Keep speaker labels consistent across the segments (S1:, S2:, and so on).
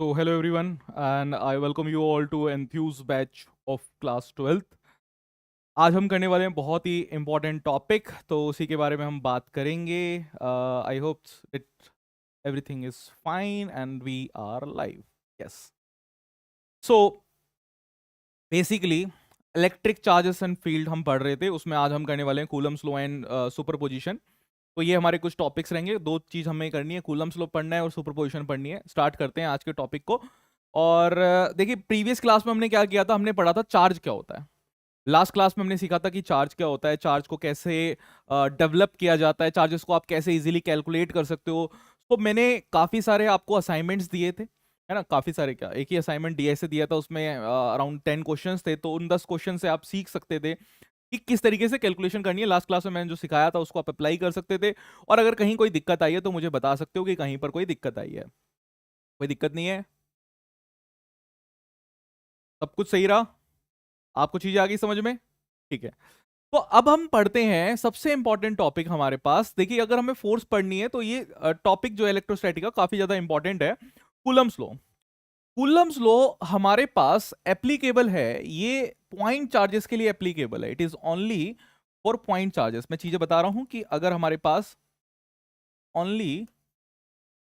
S1: So hello everyone and I welcome you all to Enthuse batch of class 12th। आज हम करने वाले हैं बहुत ही इम्पोर्टेंट टॉपिक, तो उसी के बारे में हम बात करेंगे। I hope it everything is fine and we are live. Yes. So basically electric charges and field हम पढ़ रहे थे, उसमें आज हम करने वाले हैं कूलम्स लॉ एंड सुपरपोजिशन। तो ये हमारे कुछ टॉपिक्स रहेंगे, दो चीज हमें करनी है, कूलम्स लॉ पढ़ना है और सुपरपोजिशन पढ़नी है। स्टार्ट करते हैं आज के टॉपिक को। और देखिए प्रीवियस क्लास में हमने क्या किया था, हमने पढ़ा था चार्ज क्या होता है। लास्ट क्लास में हमने सीखा था कि चार्ज क्या होता है, चार्ज को कैसे डेवलप किया जाता है, चार्जेस को आप कैसे इजीली कैलकुलेट कर सकते हो। तो मैंने काफी सारे आपको असाइनमेंट्स दिए थे, है ना। काफी सारे, क्या एक ही असाइनमेंट डी से दिया था, उसमें अराउंड 10 क्वेश्चंस थे। तो उन 10 क्वेश्चन से आप सीख सकते थे कि किस तरीके से कैलकुलेशन करनी है। लास्ट क्लास में मैंने जो सिखाया था उसको आप अप्लाई कर सकते थे। और अगर कहीं कोई दिक्कत आई है तो मुझे बता सकते हो कि कहीं पर कोई दिक्कत आई है। कोई दिक्कत नहीं है, सब कुछ सही रहा, आपको चीजें आ गई समझ में? ठीक है। तो अब हम पढ़ते हैं सबसे इंपॉर्टेंट टॉपिक हमारे पास। देखिए अगर हमें फोर्स पढ़नी है तो ये टॉपिक जो है इलेक्ट्रोस्टैटिक का काफी ज्यादा इंपॉर्टेंट है। Coulomb's law. कूलम्स लॉ हमारे पास एप्लीकेबल है, ये पॉइंट चार्जेस के लिए एप्लीकेबल है। It is only for point charges. मैं चीजें बता रहा हूं कि अगर हमारे पास ओनली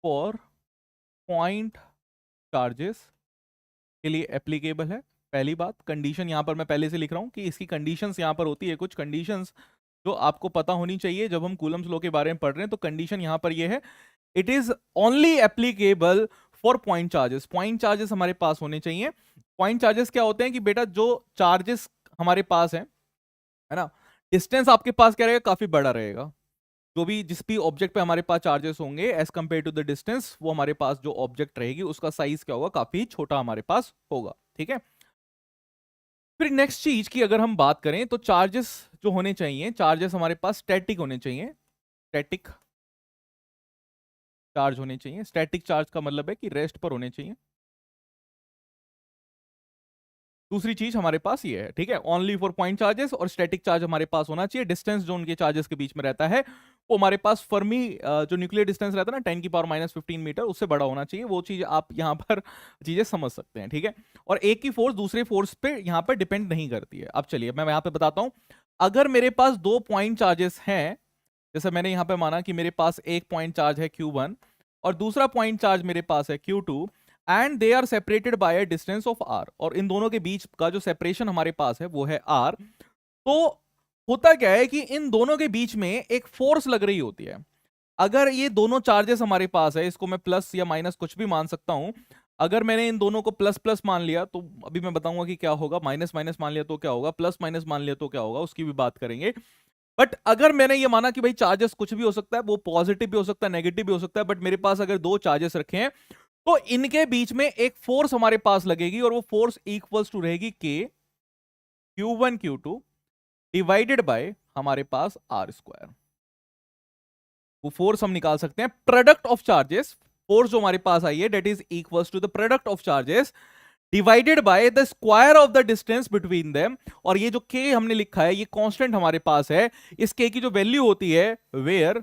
S1: फॉर पॉइंट चार्जेस के लिए एप्लीकेबल है। पहली बात, कंडीशन यहां पर मैं पहले से लिख रहा हूं कि इसकी कंडीशंस यहां पर होती है, कुछ कंडीशंस जो आपको पता होनी चाहिए जब हम कूलम्स लॉ के बारे में पढ़ रहे हैं। तो कंडीशन यहां पर ये है, it is only applicable for point charges. Point charges हमारे पास होने चाहिए। पॉइंट चार्जेस क्या होते हैं कि बेटा जो चार्जेस हमारे पास है ना, डिस्टेंस आपके पास क्या रहेगा, काफी बड़ा रहेगा। जो भी जिस भी ऑब्जेक्ट पे हमारे पास चार्जेस होंगे as compare to the distance, वो हमारे पास जो ऑब्जेक्ट रहेगी उसका साइज क्या होगा, काफी छोटा हमारे पास होगा। ठीक है। फिर नेक्स्ट चीज की अगर हम बात करें तो चार्जेस जो होने चाहिए, चार्जेस हमारे पास स्टैटिक होने चाहिए। स्टैटिक चार्ज होने चाहिए। स्टैटिक चार्ज का मतलब है कि रेस्ट पर होने चाहिए। दूसरी चीज हमारे पास ये है, ठीक है, ओनली फॉर पॉइंट चार्जेस। और स्टैटिक चार्ज हमारे पास होना चाहिए, डिस्टेंस जो उनके चार्जेस के बीच में रहता है वो हमारे पास फर्मी जो न्यूक्लियर डिस्टेंस रहता है ना 10⁻⁻15 मीटर, उससे बड़ा होना चाहिए। वो चीज आप यहाँ पर चीजें समझ सकते हैं, ठीक है। और एक की फोर्स दूसरे फोर्स पे यहाँ पर डिपेंड नहीं करती है। अब चलिए मैं यहाँ पे बताता हूँ। अगर मेरे पास दो पॉइंट चार्जेस हैं, जैसे मैंने यहाँ पे माना कि मेरे पास एक पॉइंट चार्ज है Q1 और दूसरा पॉइंट चार्ज मेरे पास है Q2, and they are separated by a distance of R, और इन दोनों के बीच का जो सेपरेशन हमारे पास है वो है R। तो होता क्या है कि इन दोनों के बीच में एक फोर्स लग रही होती है। अगर ये दोनों चार्जेस हमारे पास है, इसको मैं प्लस या माइनस कुछ भी मान सकता हूं। अगर मैंने इन दोनों को प्लस प्लस मान लिया तो अभी मैं बताऊंगा कि क्या होगा, माइनस माइनस मान लिया तो क्या होगा, प्लस माइनस मान लिया तो क्या होगा, उसकी भी बात करेंगे। बट अगर मैंने ये माना कि भाई चार्जेस कुछ भी हो सकता है, वो पॉजिटिव भी हो सकता है, नेगेटिव भी हो सकता है, बट मेरे पास अगर दो चार्जेस रखे हैं तो इनके बीच में एक फोर्स हमारे पास लगेगी, और वो फोर्स इक्वल्स टू रहेगी के Q1 Q2 डिवाइडेड बाय हमारे पास R²। वो फोर्स हम निकाल सकते हैं प्रोडक्ट ऑफ चार्जेस। फोर्स जो हमारे पास आई है that is equals to the product of charges divided by the square of the distance between them. और ये जो के हमने लिखा है ये कांस्टेंट हमारे पास है। इस के की जो वैल्यू होती है, वेयर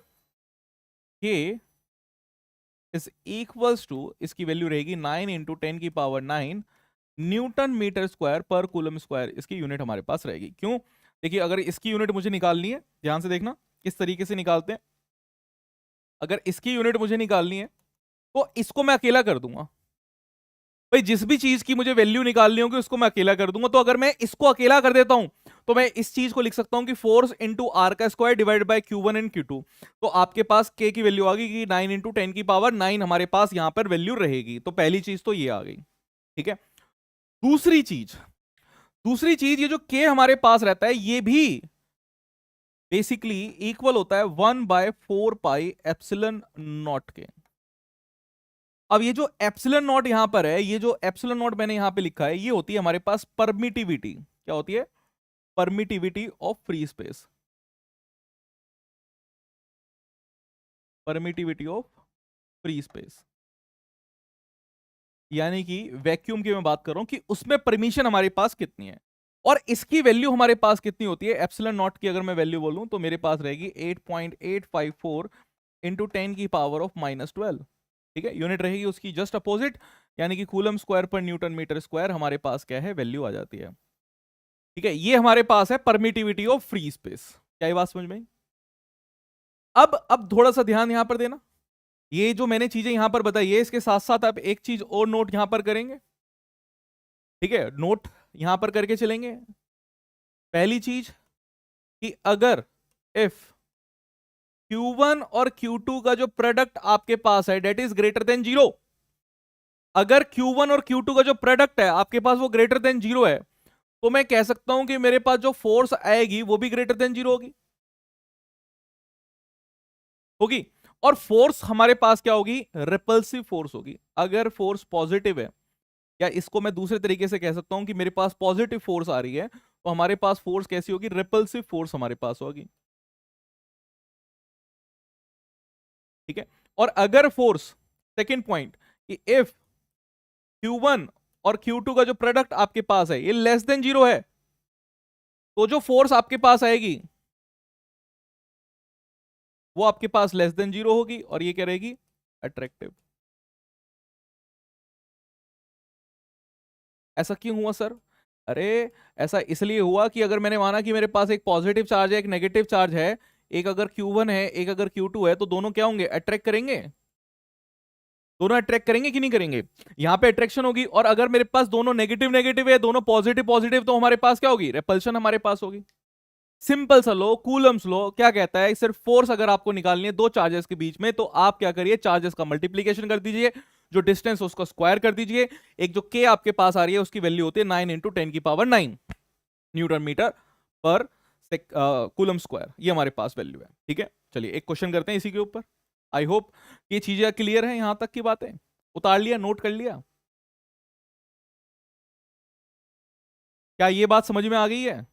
S1: के इज इक्वल्स टू, इसकी वैल्यू रहेगी 9 × 10⁻⁹ न्यूटन मीटर स्क्वायर पर कूलम स्क्वायर। इसकी यूनिट हमारे पास रहेगी। क्यों? देखिए अगर इसकी यूनिट मुझे निकालनी है, ध्यान से देखना किस तरीके से निकालते हैं। अगर इसकी यूनिट मुझे निकालनी है तो इसको मैं अकेला कर दूंगा। भाई जिस भी चीज की मुझे वैल्यू निकालनी होगी उसको मैं अकेला कर दूंगा। तो अगर मैं इसको अकेला कर देता हूं तो मैं इस चीज को लिख सकता हूं कि फोर्स इंटू आर का square divide bye Q1 and Q2। तो आपके पास के की वैल्यू आ गई कि 9 × 10⁻⁹ हमारे पास यहां पर वैल्यू रहेगी। तो पहली चीज तो ये आ गई, ठीक है। दूसरी चीज, ये जो के हमारे पास रहता है ये भी बेसिकली इक्वल होता है 1/4πε0 के। अब ये जो एप्सिलन नॉट यहां पर है, ये जो एप्सिलन नॉट मैंने यहां पे लिखा है, ये होती है हमारे पास परमिटिविटी। क्या होती है? Permittivity of free space. Permittivity of free space यानी कि वैक्यूम की मैं बात कर रहा हूं कि उसमें परमिशन हमारे पास कितनी है। और इसकी वैल्यू हमारे पास कितनी होती है, एप्सिलन नॉट की अगर मैं वैल्यू बोलूं तो मेरे पास रहेगी 8.854 × 10⁻⁻12। ठीक है, यूनिट रहेगी उसकी जस्ट अपोजिट, यानी कि कूलम स्क्वायर पर न्यूटन मीटर स्क्वायर हमारे पास क्या है, वैल्यू आ जाती है। ठीक है, ये हमारे पास है परमिटिविटी ऑफ फ्री स्पेस। क्या ये बात समझ में आई? अब थोड़ा सा ध्यान यहां पर देना, ये जो मैंने चीजें यहां पर बताई है इसके साथ साथ आप एक चीज और नोट यहां पर करेंगे। ठीक है, नोट यहां पर करके चलेंगे। पहली चीज कि अगर इफ Q1 और Q2 का जो प्रोडक्ट आपके पास है डेट इज ग्रेटर देन 0, अगर Q1 और Q2 का जो प्रोडक्ट है आपके पास वो ग्रेटर देन 0 है, तो मैं कह सकता हूं कि मेरे पास जो फोर्स आएगी वो भी ग्रेटर देन 0 होगी। होगी। और फोर्स हमारे पास क्या होगी, रिपल्सिव फोर्स होगी। अगर फोर्स पॉजिटिव है, या इसको मैं दूसरे तरीके से कह सकता हूं कि मेरे पास पॉजिटिव फोर्स आ रही है, तो हमारे पास फोर्स कैसी होगी, रिपल्सिव फोर्स हमारे पास होगी। ठीक है, और अगर फोर्स, सेकेंड पॉइंट, कि इफ Q1 और Q2 का जो प्रोडक्ट आपके पास है ये लेस देन 0 है, तो जो फोर्स आपके पास आएगी वो आपके पास लेस देन 0 होगी, और ये क्या रहेगी, अट्रैक्टिव। ऐसा क्यों हुआ सर? अरे ऐसा इसलिए हुआ कि अगर मैंने माना कि मेरे पास एक पॉजिटिव चार्ज है एक नेगेटिव चार्ज है, एक अगर Q1 है एक अगर Q2 है, तो दोनों क्या होंगे, अट्रैक्ट करेंगे। दोनों अट्रैक्ट करेंगे कि नहीं करेंगे? यहां पे अट्रैक्शन होगी। और अगर मेरे पास दोनों नेगेटिव नेगेटिव है, दोनों पॉजिटिव पॉजिटिव, तो हमारे पास क्या होगी, रिपल्शन हमारे पास होगी। सिंपल सा लो, कूलम्स लो क्या कहता है, सिर्फ फोर्स अगर आपको निकालनी है दो चार्जेस के बीच में, तो आप क्या करिए, चार्जेस का मल्टीप्लीकेशन कर दीजिए, जो डिस्टेंस उसका स्क्वायर कर दीजिए। एक जो के आपके पास आ रही है उसकी वैल्यू होती है 9 इंटू 10⁹ न्यूटन मीटर पर कूलम स्क्वायर, ये हमारे पास वैल्यू है। ठीक है, चलिए एक क्वेश्चन करते हैं इसी के ऊपर। आई होप ये चीजें क्लियर है, यहां तक की बातें उतार लिया, नोट कर लिया। क्या ये बात समझ में आ गई है?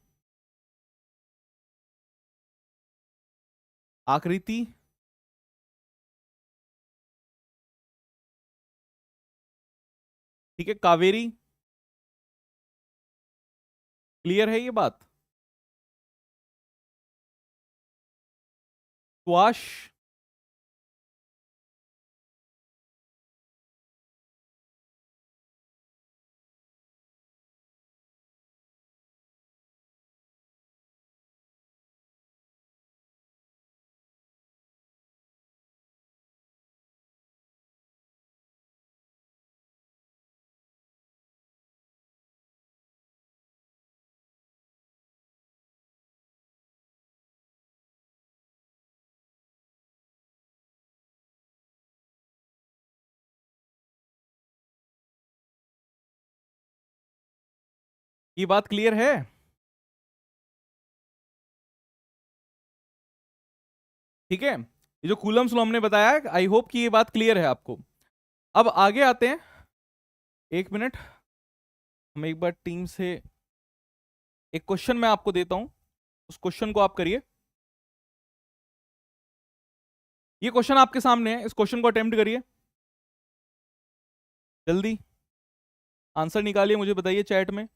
S1: आकृति, ठीक है, कावेरी, क्लियर है ये बात? सुआश, ये बात क्लियर है? ठीक है, ये जो कूलम्स लॉ हमने बताया है, आई होप कि ये बात क्लियर है आपको। अब आगे आते हैं, एक मिनट, हम एक बार टीम से एक क्वेश्चन मैं आपको देता हूं, उस क्वेश्चन को आप करिए। ये क्वेश्चन आपके सामने है, इस क्वेश्चन को अटेम्प्ट करिए, जल्दी आंसर निकालिए, मुझे बताइए चैट में।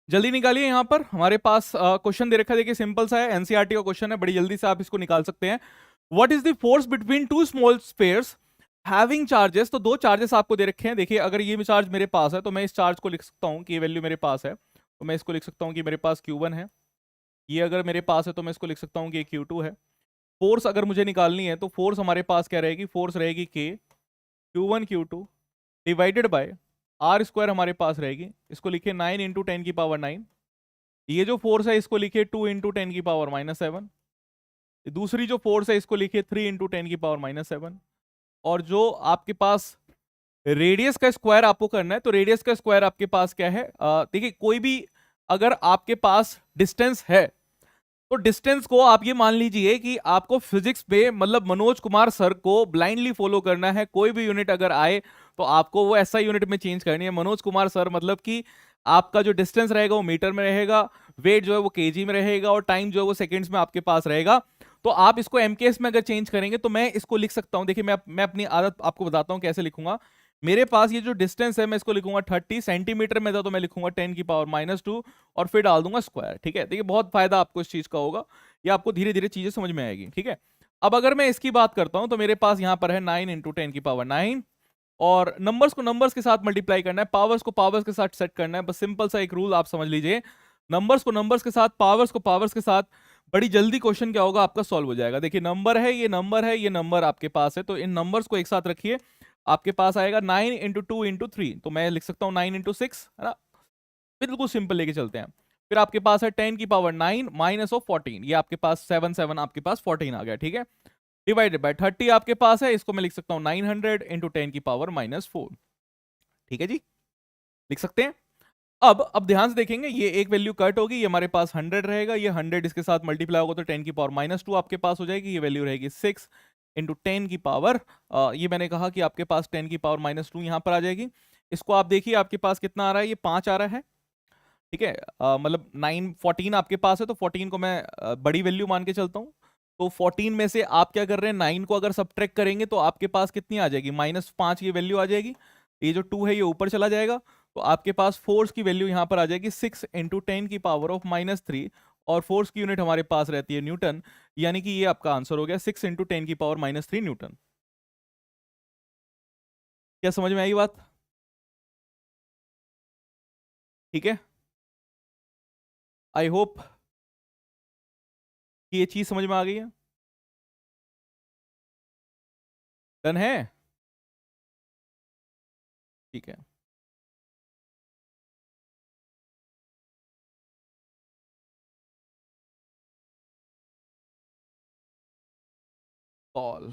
S1: जल्दी निकालिए, यहां पर हमारे पास क्वेश्चन दे रखा है, देखिए सिंपल सा है, एनसीईआरटी का क्वेश्चन है, बड़ी जल्दी से आप इसको निकाल सकते हैं। What is the force between two small spheres having charges? तो दो चार्जेस आपको दे रखे हैं। देखिए अगर ये चार्ज मेरे पास है तो मैं इस चार्ज को लिख सकता हूँ कि ये वैल्यू मेरे पास है, तो मैं इसको लिख सकता हूँ कि मेरे पास Q1 है। ये अगर मेरे पास है तो मैं इसको लिख सकता हूँ कि Q2 है। फोर्स अगर मुझे निकालनी है तो फोर्स हमारे पास क्या रहेगी, फोर्स रहेगी K Q1 Q2 divided by R square हमारे पास रहेगी, इसको लिखिए 9 इंटू 10⁹ ये जो फोर्स है इसको लिखिए 2 इंटू 10⁻⁻7। दूसरी जो फोर्स है इसको लिखिए 3 इंटू 10⁻⁻7। और जो आपके पास रेडियस का स्क्वायर आपको करना है, तो रेडियस का स्क्वायर आपके पास क्या है, देखिए कोई भी अगर आपके पास डिस्टेंस है, तो डिस्टेंस को आप ये मान लीजिए कि आपको फिजिक्स में मतलब मनोज कुमार सर को ब्लाइंडली फॉलो करना है। कोई भी यूनिट अगर आए तो आपको वो ऐसा यूनिट में चेंज करनी है। मनोज कुमार सर मतलब कि आपका जो डिस्टेंस रहेगा वो मीटर में रहेगा, वेट जो है वो केजी में रहेगा और टाइम जो है वो सेकेंड्स में आपके पास रहेगा। तो आप इसको एमकेएस में अगर चेंज करेंगे तो मैं इसको लिख सकता हूं। देखिए मैं अपनी आदत आपको बताता हूं कैसे लिखूंगा। मेरे पास ये जो डिस्टेंस है मैं इसको लिखूंगा 30 सेंटीमीटर में था तो मैं लिखूंगा 10⁻⁻2 और फिर डाल दूंगा स्क्वायर। ठीक है, देखिए बहुत फायदा आपको इस चीज का होगा, ये आपको धीरे धीरे चीजें समझ में आएगी। ठीक है, अब अगर मैं इसकी बात करता हूं तो मेरे पास यहां पर है 9 × 10⁻⁹ और नंबर्स को नंबर्स के साथ मल्टीप्लाई करना है, पावर्स को पावर्स के साथ सेट करना है। बस सिंपल सा एक रूल आप समझ लीजिए, नंबर्स को नंबर्स के साथ, पावर्स को पावर्स के साथ, बड़ी जल्दी क्वेश्चन क्या होगा आपका सॉल्व हो जाएगा। देखिए नंबर है, ये नंबर है, ये नंबर आपके पास है, तो इन नंबर्स को एक साथ रखिए, आपके पास आएगा 9 × 2 × 3, तो मैं लिख सकता हूँ 9 × 6, है ना, बिल्कुल सिंपल लेके चलते हैं। फिर आपके पास है 10⁻⁹ -14, ये आपके पास 7 7 आपके पास 14 आ गया। ठीक है, डिवाइडेड बाय 30 आपके पास है, इसको मैं लिख सकता हूँ 900 × 10⁻⁻4। ठीक है जी, लिख सकते हैं। अब ध्यान से देखेंगे, ये एक वैल्यू कट होगी, ये हमारे पास 100 रहेगा, ये 100 इसके साथ मल्टीप्लाई होगा तो 10⁻⁻2 आपके पास हो जाएगी, ये वैल्यू रहेगी 6 × 10 की पावर, ये मैंने कहा कि आपके पास 10⁻⁻2 यहां पर आ जाएगी। इसको आप देखिए आपके पास कितना आ रहा है, ये 5 आ रहा है। ठीक है, मतलब 9 14 आपके पास है तो 14 को मैं बड़ी वैल्यू मान के चलता हूँ। तो 14 में से आप क्या कर रहे हैं, 9 को अगर सब्ट्रैक्ट करेंगे तो आपके पास कितनी आ जाएगी, -5 की वैल्यू आ जाएगी। ये जो 2 है ये ऊपर चला जाएगा, तो आपके पास फोर्स की वैल्यू यहां पर आ जाएगी 6 × 10⁻³ और फोर्स की यूनिट हमारे पास रहती है न्यूटन, यानी कि ये आपका आंसर हो गया 6 × 10⁻³ न्यूटन। क्या समझ में आई बात? ठीक है, आई होप कि ये चीज समझ में आ गई है। डन है? ठीक है, कॉल।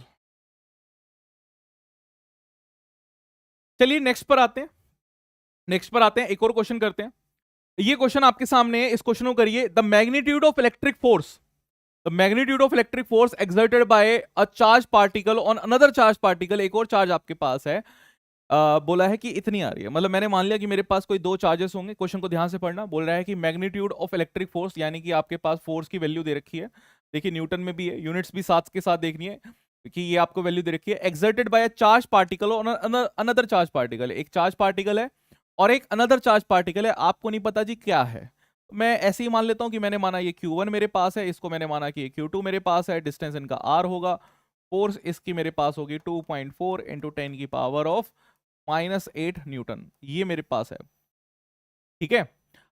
S1: चलिए नेक्स्ट पर आते हैं, नेक्स्ट पर आते हैं, एक और क्वेश्चन करते हैं। ये क्वेश्चन आपके सामने है, इस क्वेश्चन को करिए। The magnitude of electric force, the magnitude of electric force exerted by a charge particle on another charge particle, एक और चार्ज आपके पास है, बोला है कि इतनी आ रही है। मतलब मैंने मान लिया कि मेरे पास कोई दो चार्जेस होंगे, क्वेश्चन को ध्यान से पढ़ना। बोल रहा है कि मैग्नीट्यूड ऑफ इलेक्ट्रिक फोर्स, यानी कि आपके पास फोर्स की वैल्यू दे रखी है, देखिए न्यूटन में भी है, यूनिट्स भी साथ के साथ देखनी है कि ये आपको वैल्यू दे रखी है। Exerted by a charge particle on another charge particle, एक चार्ज पार्टिकल है और एक अनदर चार्ज पार्टिकल है, आपको नहीं पता जी क्या है। मैं ऐसे ही मान लेता हूं कि मैंने माना ये Q1 मेरे पास है, इसको मैंने माना कि ये Q2 मेरे पास है, डिस्टेंस इनका R होगा, फोर्स इसकी मेरे पास होगी 2.4 × 10⁻⁻8 न्यूटन, ये मेरे पास है। ठीक है,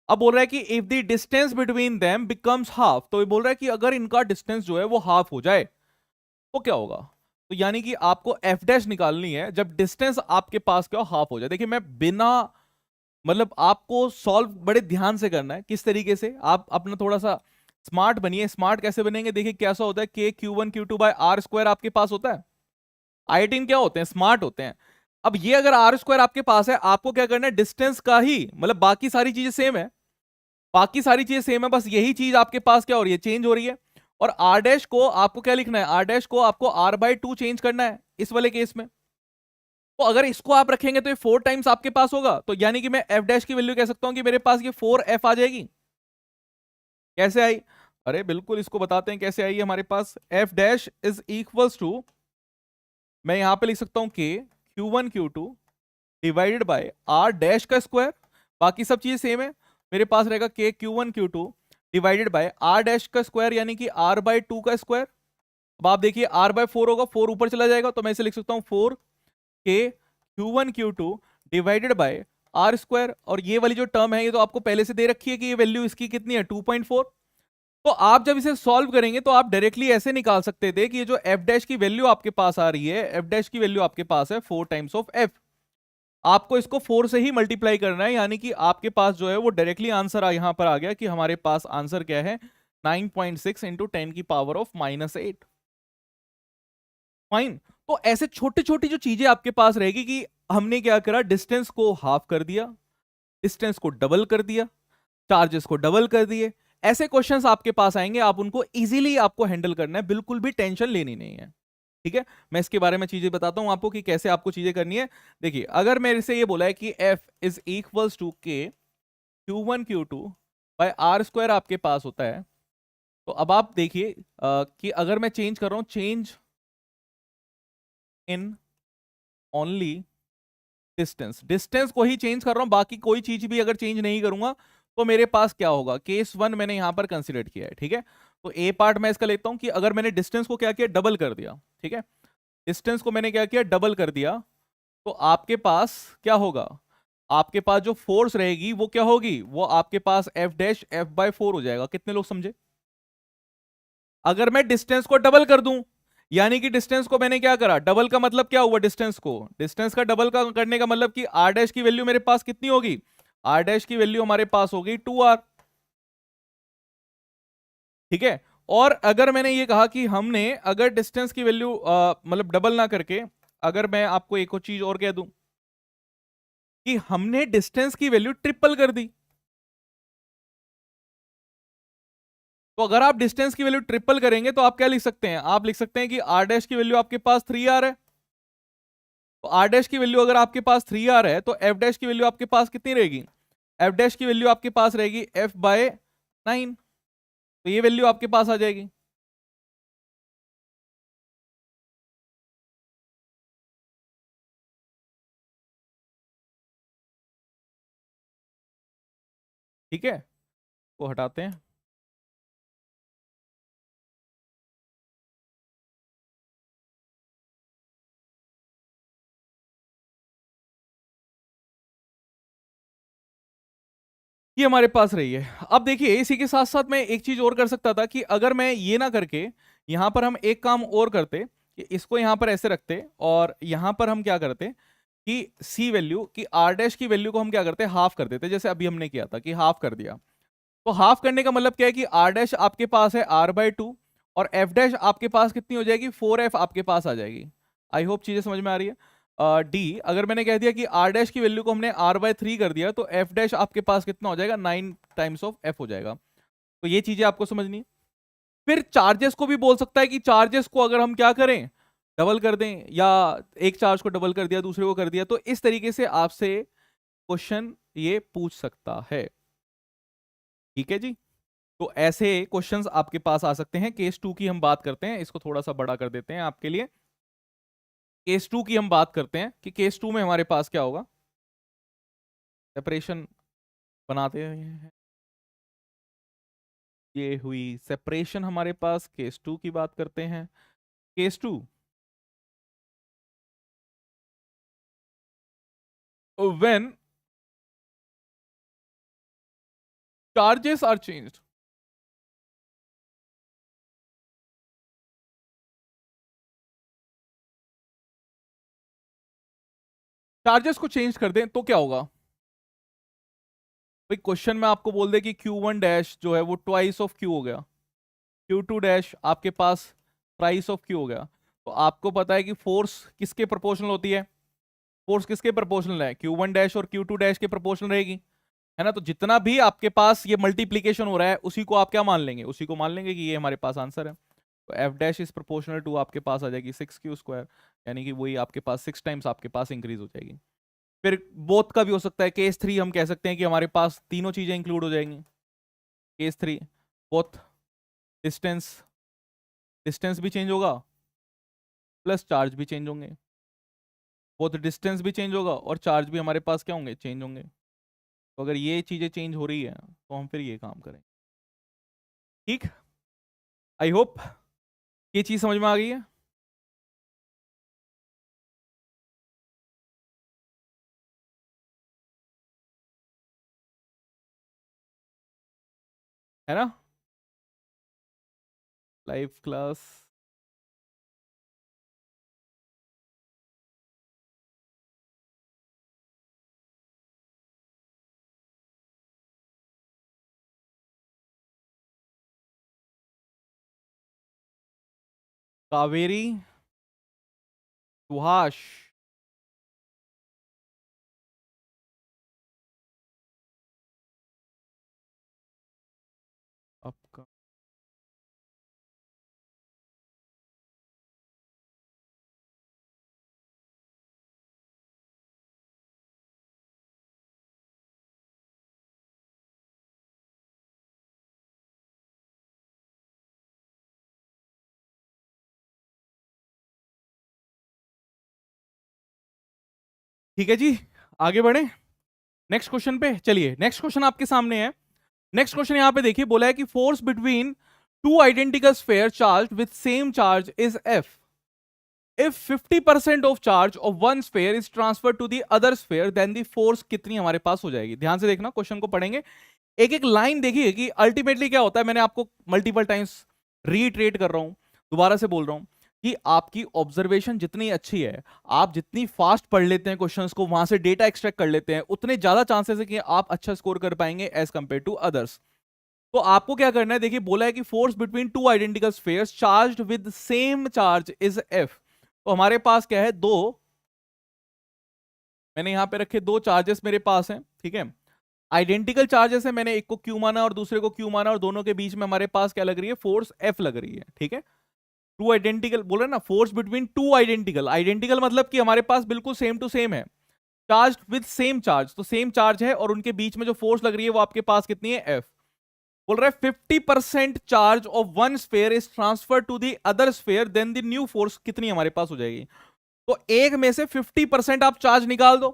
S1: अब बोल रहा है कि if the distance between them becomes half, तो ये बोल रहा है कि अगर इनका डिस्टेंस जो है वो हाफ हो जाए तो क्या होगा। तो यानी कि आपको एफ डैश निकालनी है जब डिस्टेंस आपके पास क्या हाफ हो जाए। देखिए मैं बिना, मतलब आपको सॉल्व बड़े ध्यान से करना है, किस तरीके से आप अपना थोड़ा सा स्मार्ट बनिए। स्मार्ट कैसे बनेंगे, देखिए कैसा होता है, के Q1 Q2/R² आपके पास होता है। I18 क्या होते हैं, स्मार्ट होते हैं। अब ये अगर R² आपके पास है, आपको क्या करना है, डिस्टेंस का ही, मतलब बाकी सारी चीजें सेम है, बाकी सारी चीजें सेम है, बस यही चीज आपके पास क्या हो रही है, चेंज हो रही है। और R डैश को आपको क्या लिखना है, R डैश को आपको R/2 चेंज करना है इस वाले केस में। तो अगर इसको आप रखेंगे तो ये 4 टाइम्स आपके पास होगा, तो यानी कि मैं एफ डैश की वैल्यू कह सकता हूं कि मेरे पास ये 4f आ जाएगी। कैसे आई, अरे बिल्कुल इसको बताते हैं कैसे आई है हमारे पास। F dash is equals to, मैं यहां पे लिख सकता हूं कि Q1 Q2 divided by R dash का स्क्वायर, बाकी सब चीजें सेम है, मेरे पास रहेगा के Q1 Q2 divided by R dash का स्क्वायर, यानी कि R/2 का स्क्वायर। अब आप देखिए R/4 होगा, 4 ऊपर चला जाएगा, तो मैं इसे लिख सकता हूं 4 के Q1 Q2 divided bye R²। और ये वाली जो टर्म है ये तो आपको पहले से दे रखी है कि ये वैल्यू इसकी कितनी है, 2.4। तो आप जब इसे सॉल्व करेंगे तो आप डायरेक्टली ऐसे निकाल सकते थे कि ये जो एफ डैश की वैल्यू आपके पास आ रही है, एफ डैश की वैल्यू आपके पास है 4 टाइम्स ऑफ एफ, आपको इसको 4 से ही मल्टीप्लाई करना है, यानी कि आपके पास जो है वो डायरेक्टली आंसर यहां पर आ गया कि हमारे पास आंसर क्या है, 9.6 × 10⁻⁻8। फाइन। तो ऐसे छोटी छोटी जो चीजें आपके पास रहेगी कि हमने क्या करा, डिस्टेंस को हाफ कर दिया, डिस्टेंस को डबल कर दिया, चार्जेस को डबल कर दिए, ऐसे क्वेश्चंस आपके पास आएंगे, आप उनको इजीली आपको हैंडल करना है, बिल्कुल भी टेंशन लेनी नहीं है। ठीक है, मैं इसके बारे में चीजें बताता हूं आपको कि कैसे आपको चीजें करनी है। देखिए अगर मेरे से ये बोला है कि F is equals to K Q1 Q2 bye R square आपके पास होता है। तो अब आप देखिए कि अगर मैं चेंज कर रहा हूं, change in only distance, distance को ही चेंज कर रहा हूं, बाकी कोई चीज भी अगर चेंज नहीं करूंगा तो मेरे पास क्या होगा, केस वन मैंने यहां पर कंसिडर किया है, ठीक है। तो ए पार्ट मैं इसका लेता हूं कि अगर मैंने डिस्टेंस को क्या किया, डबल कर दिया, ठीक है, डिस्टेंस को मैंने क्या किया, डबल कर दिया, तो आपके पास क्या होगा, आपके पास जो फोर्स रहेगी वो क्या होगी, वो आपके पास एफ डैश एफ बाय 4 हो जाएगा। कितने लोग समझे? अगर मैं डिस्टेंस को डबल कर दूं, यानी कि डिस्टेंस को मैंने क्या करा, डबल का मतलब क्या हुआ, डिस्टेंस को, डिस्टेंस का डबल का करने का मतलब कि आर डैश की वैल्यू मेरे पास कितनी होगी, आर डैश की वैल्यू हमारे पास होगी 2r, ठीक है। और अगर मैंने ये कहा कि हमने अगर डिस्टेंस की वैल्यू मतलब डबल ना करके, अगर मैं आपको एक और चीज और कह दूं कि हमने डिस्टेंस की वैल्यू ट्रिपल कर दी, तो अगर आप डिस्टेंस की वैल्यू ट्रिपल करेंगे तो आप क्या लिख सकते हैं, आप लिख सकते हैं कि आर डैश की वैल्यू आपके पास 3r है, तो आर डैश की वैल्यू अगर आपके पास 3r है तो एफ डैश की वैल्यू आपके पास कितनी रहेगी, एफ डैश की वैल्यू आपके पास रहेगी एफ बाय 9, तो ये वैल्यू आपके पास आ जाएगी। ठीक है, को हटाते हैं। ये हमारे पास रही है। अब देखिए इसी के साथ साथ मैं एक चीज और कर सकता था कि अगर मैं ये ना करके यहां पर हम एक काम और करते कि इसको यहां पर ऐसे रखते और यहां पर हम क्या करते कि सी वैल्यू की आर डैश की वैल्यू को हम क्या करते, हाफ कर देते, जैसे अभी हमने किया था कि हाफ कर दिया। तो हाफ करने का मतलब क्या है कि आर डैश आपके पास है r/2 और एफ डैश आपके पास कितनी हो जाएगी, 4f आपके पास आ जाएगी। आई होप चीजें समझ में आ रही है। डी अगर मैंने कह दिया कि आर डैश की वैल्यू को हमने r/3 कर दिया तो एफ डैश आपके पास कितना हो जाएगा, 9 टाइम्स ऑफ एफ हो जाएगा। तो ये चीजें आपको समझनी है। फिर चार्जेस को भी बोल सकता है कि चार्जेस को अगर हम क्या करें, डबल कर दें, या एक चार्ज को डबल कर दिया दूसरे को कर दिया, तो इस तरीके से आपसे क्वेश्चन ये पूछ सकता है। ठीक है जी। तो ऐसे क्वेश्चंस आपके पास आ सकते हैं। केस टू की हम बात करते हैं, इसको थोड़ा सा बड़ा कर देते हैं आपके लिए। केस टू की हम बात करते हैं कि केस टू में हमारे पास क्या होगा, सेपरेशन बनाते हैं। ये हुई सेपरेशन हमारे पास, केस टू की बात करते हैं। Case two, when charges are changed, charges को चेंज कर दें तो क्या होगा। भाई क्वेश्चन में आपको बोल दे कि Q1 डैश जो है वो ट्वाइस ऑफ Q हो गया, Q2 डैश आपके पास प्राइस ऑफ Q हो गया, तो आपको पता है कि फोर्स किसके प्रोपोर्शनल होती है, फोर्स किसके प्रोपोर्शनल है, Q1 डैश और Q2 डैश के प्रोपोर्शनल रहेगी, है ना। तो जितना भी आपके पास ये मल्टीप्लीकेशन हो रहा है उसी को आप क्या मान लेंगे, उसी को मान लेंगे कि ये हमारे पास आंसर है। तो F dash is proportional to आपके पास आ जाएगी 6Q², यानी कि वही आपके पास 6 टाइम्स आपके पास इंक्रीज हो जाएगी। फिर बोथ का भी हो सकता है, केस थ्री हम कह सकते हैं कि हमारे पास तीनों चीजें इंक्लूड हो जाएंगी। Case three, both distance, distance भी चेंज होगा प्लस चार्ज भी चेंज होंगे, बोथ डिस्टेंस भी चेंज होगा और चार्ज भी हमारे पास क्या होंगे, चेंज होंगे। तो अगर ये चीजें चेंज हो रही है तो हम फिर ये काम करें। ठीक, आई होप ये चीज समझ में आ गई है ना। लाइव क्लास कावेरी सुहास आपका ठीक है जी, आगे बढ़े नेक्स्ट क्वेश्चन पे। चलिए नेक्स्ट क्वेश्चन आपके सामने है। नेक्स्ट क्वेश्चन यहां पे देखिए, बोला है कि force between two identical sphere charge with same charge is F if 50% of charge of one sphere is transferred to the other sphere then the force कितनी हमारे पास हो जाएगी। ध्यान से देखना, क्वेश्चन को पढ़ेंगे एक एक लाइन देखिए कि अल्टीमेटली क्या होता है। मैंने आपको मल्टीपल टाइम्स रीट्रेट कर रहा हूं, दोबारा से बोल रहा हूं कि आपकी ऑब्जर्वेशन जितनी अच्छी है, आप जितनी फास्ट पढ़ लेते हैं क्वेश्चंस को, वहां से डेटा एक्सट्रैक्ट कर लेते हैं, उतने ज्यादा चांसेस है कि आप अच्छा स्कोर कर पाएंगे एज कंपेयर टू अदर्स। तो आपको क्या करना है, देखिए बोला है कि force between two identical spheres charged with same charge is F. तो हमारे पास क्या है, दो, मैंने यहां पे रखे दो चार्जेस मेरे पास हैं, ठीक है, आइडेंटिकल चार्जेस है, मैंने एक को क्यू माना और दूसरे को क्यू माना, और दोनों के बीच में हमारे पास क्या लग रही है, फोर्स एफ लग रही है। ठीक है, टू आइडेंटिकल बोल रहे ना, force between two identical, identical मतलब कि हमारे पास बिल्कुल सेम टू सेम है, चार्ज विद सेम चार्ज, तो सेम चार्ज है और उनके बीच में जो फोर्स लग रही है वो आपके पास कितनी है, एफ। बोल रहा है 50% charge of one sphere is transfer to the other sphere then the new force कितनी हमारे पास हो जाएगी। तो एक में से 50% आप चार्ज निकाल दो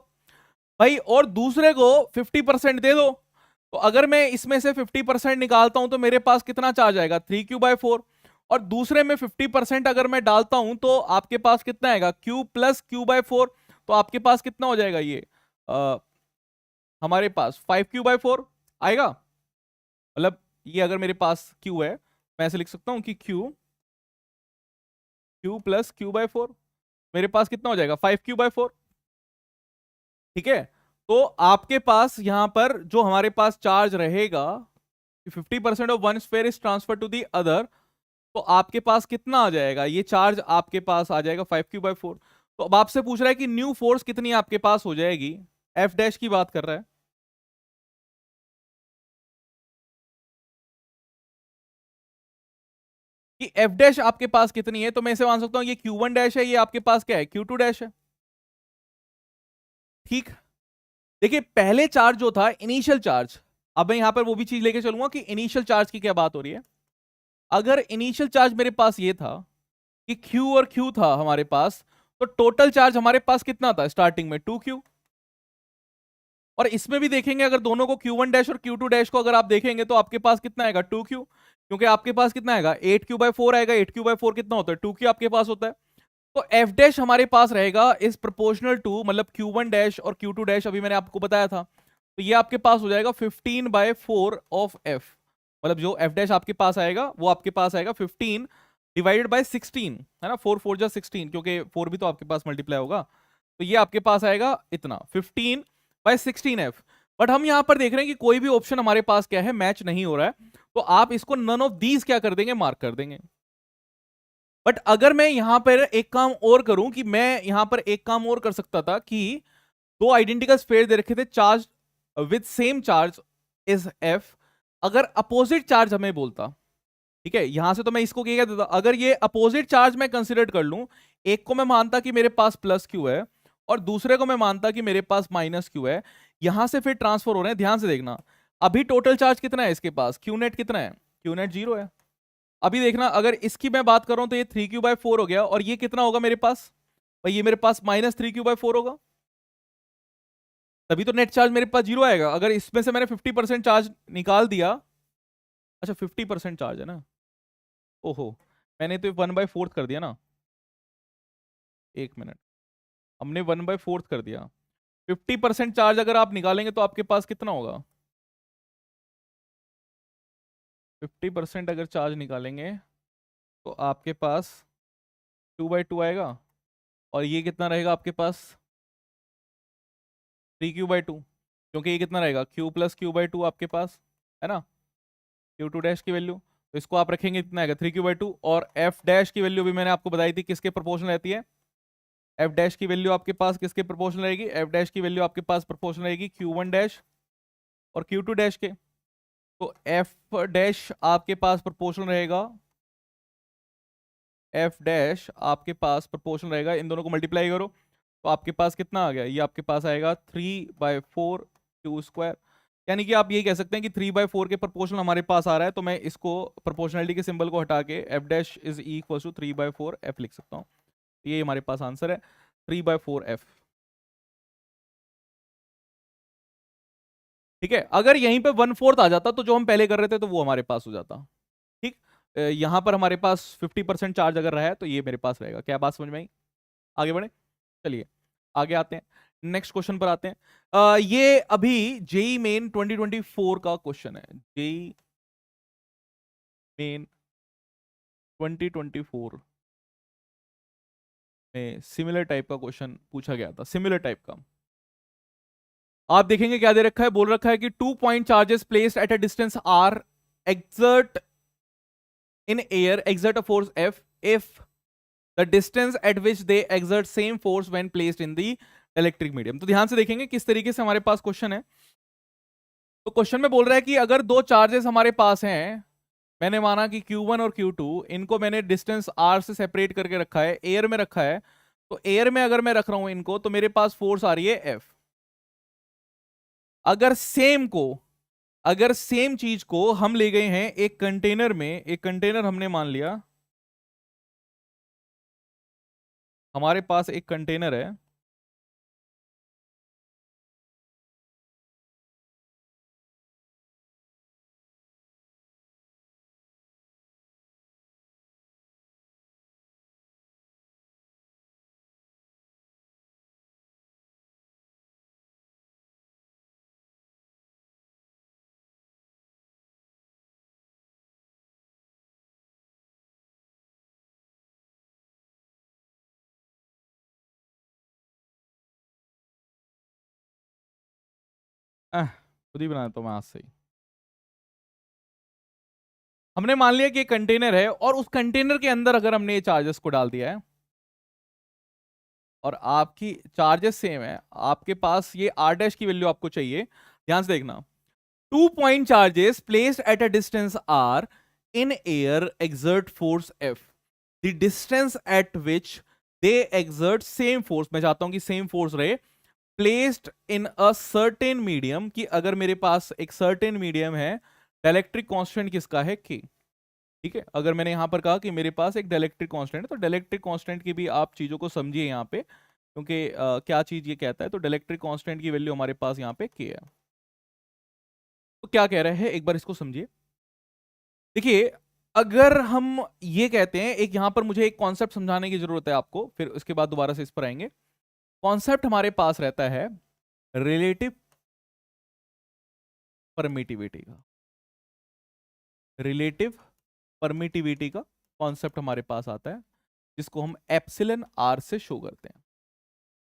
S1: भाई और दूसरे को 50% दे दो। तो अगर मैं इसमें से 50% निकालता हूं तो मेरे पास कितना चार्ज आएगा, 3q/4, और दूसरे में 50% अगर मैं डालता हूं तो आपके पास कितना आएगा, q + q/4। तो आपके पास कितना हो जाएगा ये, हमारे पास 5q/4 आएगा। मतलब ये अगर मेरे पास q है, मैं ऐसे लिख सकता हूं कि q + q/4, मेरे पास कितना हो जाएगा, 5q/4। ठीक है, तो आपके पास यहां पर जो हमारे पास चार्ज रहेगा, 50% of one sphere is transfer to the other, तो आपके पास कितना आ जाएगा, ये चार्ज आपके पास आ जाएगा 5q/4। तो अब आपसे पूछ रहा है कि न्यू फोर्स कितनी आपके पास हो जाएगी, एफ डैश की बात कर रहा है। कि एफ डैश आपके पास कितनी है, तो मैं इसे मान सकता हूं ये q1 है, ये आपके पास क्या है, q2 है। ठीक, देखिए पहले चार्ज जो था इनिशियल चार्ज, अब मैं यहां पर वो भी चीज लेके चलूंगा कि इनिशियल चार्ज की क्या बात हो रही है। अगर इनिशियल चार्ज मेरे पास ये था कि Q और Q था हमारे पास, तो टोटल चार्ज हमारे पास कितना था स्टार्टिंग में, 2Q। और इसमें भी देखेंगे अगर दोनों को Q1 और Q2 को अगर आप देखेंगे तो आपके पास कितना आएगा, 2Q, क्योंकि आपके पास कितना आएगा, 8Q/4 आएगा। 8Q/4 कितना होता है, 2Q आपके पास होता है। तो एफ डैश हमारे पास रहेगा इज प्रोपोर्शनल टू, मतलब Q1 और Q2, अभी मैंने आपको बताया था। तो ये आपके पास हो जाएगा 15/4 ऑफ एफ, मतलब जो एफ डैश आपके पास आएगा वो आपके पास आएगा 15 डिवाइडेड बाय 16, है ना, 4×4 = 16, क्योंकि 4 भी तो आपके पास मल्टीप्लाई होगा। तो ये आपके पास आएगा इतना 15/16 एफ। बट हम यहां पर देख रहे हैं कि कोई भी ऑप्शन हमारे पास क्या है, मैच नहीं हो रहा है, तो आप इसको नन ऑफ दीज क्या कर देंगे, मार्क कर देंगे। बट अगर मैं यहां पर एक काम और करूं, कि मैं यहां पर एक काम और कर सकता था कि दो आइडेंटिकल स्फीयर दे रखे थे, charge with same charge is F, अगर अपोजिट चार्ज हमें बोलता, ठीक है, यहां से तो मैं इसको क्या देता, अगर ये अपोजिट चार्ज मैं कंसिडर कर लूं, एक को मैं मानता कि मेरे पास +q है और दूसरे को मैं मानता कि मेरे पास -q है, यहां से फिर ट्रांसफर हो रहे हैं। ध्यान से देखना, अभी टोटल चार्ज कितना है इसके पास, क्यू नेट कितना है, क्यू नेट 0 है। अभी देखना अगर इसकी मैं बात कर रहा हूं तो ये 3q/4 हो गया, और ये कितना होगा मेरे पास, भाई ये मेरे पास -3q/4 होगा, तभी तो नेट चार्ज मेरे पास 0 आएगा। अगर इसमें से मैंने 50% चार्ज निकाल दिया, अच्छा 50% चार्ज है ना, ओहो, मैंने तो 1/4 कर दिया ना, एक मिनट, हमने 1/4 कर दिया। 50% चार्ज अगर आप निकालेंगे तो आपके पास कितना होगा, 50% अगर चार्ज निकालेंगे तो आपके पास 2/2 आएगा, और ये कितना रहेगा आपके पास, 3q/2, क्योंकि ये कितना रहेगा, q + q/2 आपके पास, है ना, q2 की वैल्यू, तो इसको आप रखेंगे कितना आएगा, 3q/2। और एफ डैश की वैल्यू भी मैंने आपको बताई थी किसके प्रोपोर्शनल रहती है, एफ डैश की वैल्यू आपके पास किसके प्रोपोर्शनल रहेगी, एफ डैश की वैल्यू आपके पास प्रोपोर्शनल रहेगी Q1 और Q2 के। तो एफ डैश आपके पास प्रोपोर्शनल रहेगा, एफ डैश आपके पास प्रोपोर्शनल रहेगा, इन दोनों को मल्टीप्लाई करो तो आपके पास कितना आ गया, ये आपके पास आएगा 3/4 q²। यानी कि आप ये कह सकते हैं कि 3/4 के प्रोपोर्शनल हमारे पास आ रहा है, तो मैं इसको प्रोपोर्शनलिटी के सिंबल को हटा के F dash is equal to 3/4 F लिख सकता हूँ। ये हमारे पास आंसर है 3/4 एफ। ठीक है, अगर यहीं पे 1/4 आ जाता तो जो हम पहले कर रहे थे तो वो हमारे पास हो जाता। ठीक, यहां पर हमारे पास 50% चार्ज अगर रहा है तो ये मेरे पास रहेगा। क्या बात समझ में आई? आगे बढ़े, चलिए आगे आते हैं, नेक्स्ट क्वेश्चन पर आते हैं। ये अभी जेई मेन 2024 का क्वेश्चन है। जेई मेन 2024 में सिमिलर टाइप का क्वेश्चन पूछा गया था, सिमिलर टाइप का। आप देखेंगे क्या दे रखा है, बोल रखा है कि 2 point charges placed at a distance R exert in air exert a force F if the distance at which they exert same force when placed in the electric medium। तो ध्यान से देखेंगे किस तरीके से हमारे पास क्वेश्चन है। तो क्वेश्चन में बोल रहा है कि अगर दो चार्जेस हमारे पास हैं, मैंने माना कि Q1 और Q2, इनको मैंने डिस्टेंस R से सेपरेट करके रखा है, एयर में रखा है। तो एयर में अगर मैं रख रहा हूं इनको तो मेरे पास फोर्स आ रही है F। अगर सेम को, अगर सेम चीज को हम ले गए हैं एक कंटेनर में, एक कंटेनर हमने मान लिया, हमारे पास एक कंटेनर है, खुद ही बना देता हूं मैं आज से ही। हमने मान लिया कि एक कंटेनर है और उस कंटेनर के अंदर अगर हमने ये चार्जेस को डाल दिया है और आपकी चार्जेस सेम है, आपके पास ये आर डैश की वैल्यू आपको चाहिए। ध्यान से देखना, 2 point charges placed at a distance are in air exert force F, the distance at which they exert same force, मैं चाहता हूं कि सेम फोर्स रहे, placed in a certain medium, कि अगर मेरे पास एक सर्टेन मीडियम है, डाइलेक्ट्रिक कांस्टेंट किसका है, K। ठीक है, अगर मैंने यहां पर कहा कि मेरे पास एक डाइलेक्ट्रिक कांस्टेंट है तो डाइलेक्ट्रिक कांस्टेंट की भी आप चीजों को समझिए यहां पे, क्योंकि क्या चीज ये कहता है। तो डाइलेक्ट्रिक कांस्टेंट की वैल्यू हमारे पास यहां पे K है। तो क्या कह रहे हैं, एक बार इसको समझिए। देखिए, अगर हम ये कहते हैं, एक यहां पर मुझे एक कॉन्सेप्ट समझाने की जरूरत है आपको, फिर उसके बाद दोबारा से इस पर आएंगे। कॉन्सेप्ट हमारे पास रहता है रिलेटिव परमिटिविटी का, रिलेटिव परमिटिविटी का कॉन्सेप्ट हमारे पास आता है, जिसको हम एप्सिलन आर से शो करते हैं।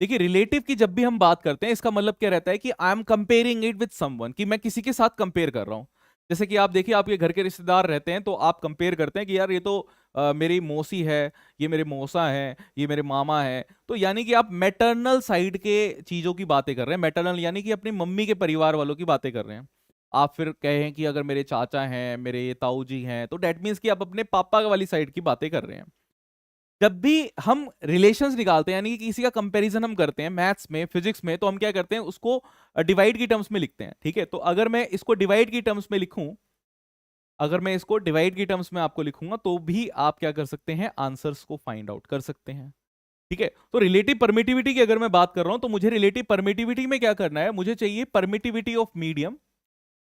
S1: देखिए, रिलेटिव की जब भी हम बात करते हैं, इसका मतलब क्या रहता है कि I am comparing it with someone, कि मैं किसी के साथ कंपेयर कर रहा हूं। जैसे कि आप देखिए, आपके घर के रिश्तेदार रहते हैं तो आप कंपेयर करते हैं कि यार ये तो मेरी मौसी है, ये मेरे मौसा है, ये मेरे मामा है। तो यानी कि आप मैटरनल साइड के चीजों की बातें कर रहे हैं, मैटरनल यानी कि अपनी मम्मी के परिवार वालों की बातें कर रहे हैं। आप फिर कहें कि अगर मेरे चाचा हैं, मेरे ताऊ जी हैं, तो डेट मीन्स कि आप अपने पापा वाली साइड की बातें कर रहे हैं। जब भी हम रिलेशंस निकालते हैं, यानी कि किसी का कंपैरिजन हम करते हैं मैथ्स में, फिजिक्स में, तो हम क्या करते हैं, उसको डिवाइड की टर्म्स में लिखते हैं। ठीक है, तो अगर मैं इसको डिवाइड की टर्म्स में लिखूं, अगर मैं इसको डिवाइड की टर्म्स में आपको लिखूंगा तो भी आप क्या कर सकते हैं, आंसर्स को फाइंड आउट कर सकते हैं। ठीक है, तो रिलेटिव परमिटिविटी की अगर मैं बात कर रहा हूं तो मुझे रिलेटिव परमिटिविटी में क्या करना है, मुझे चाहिए permittivity of medium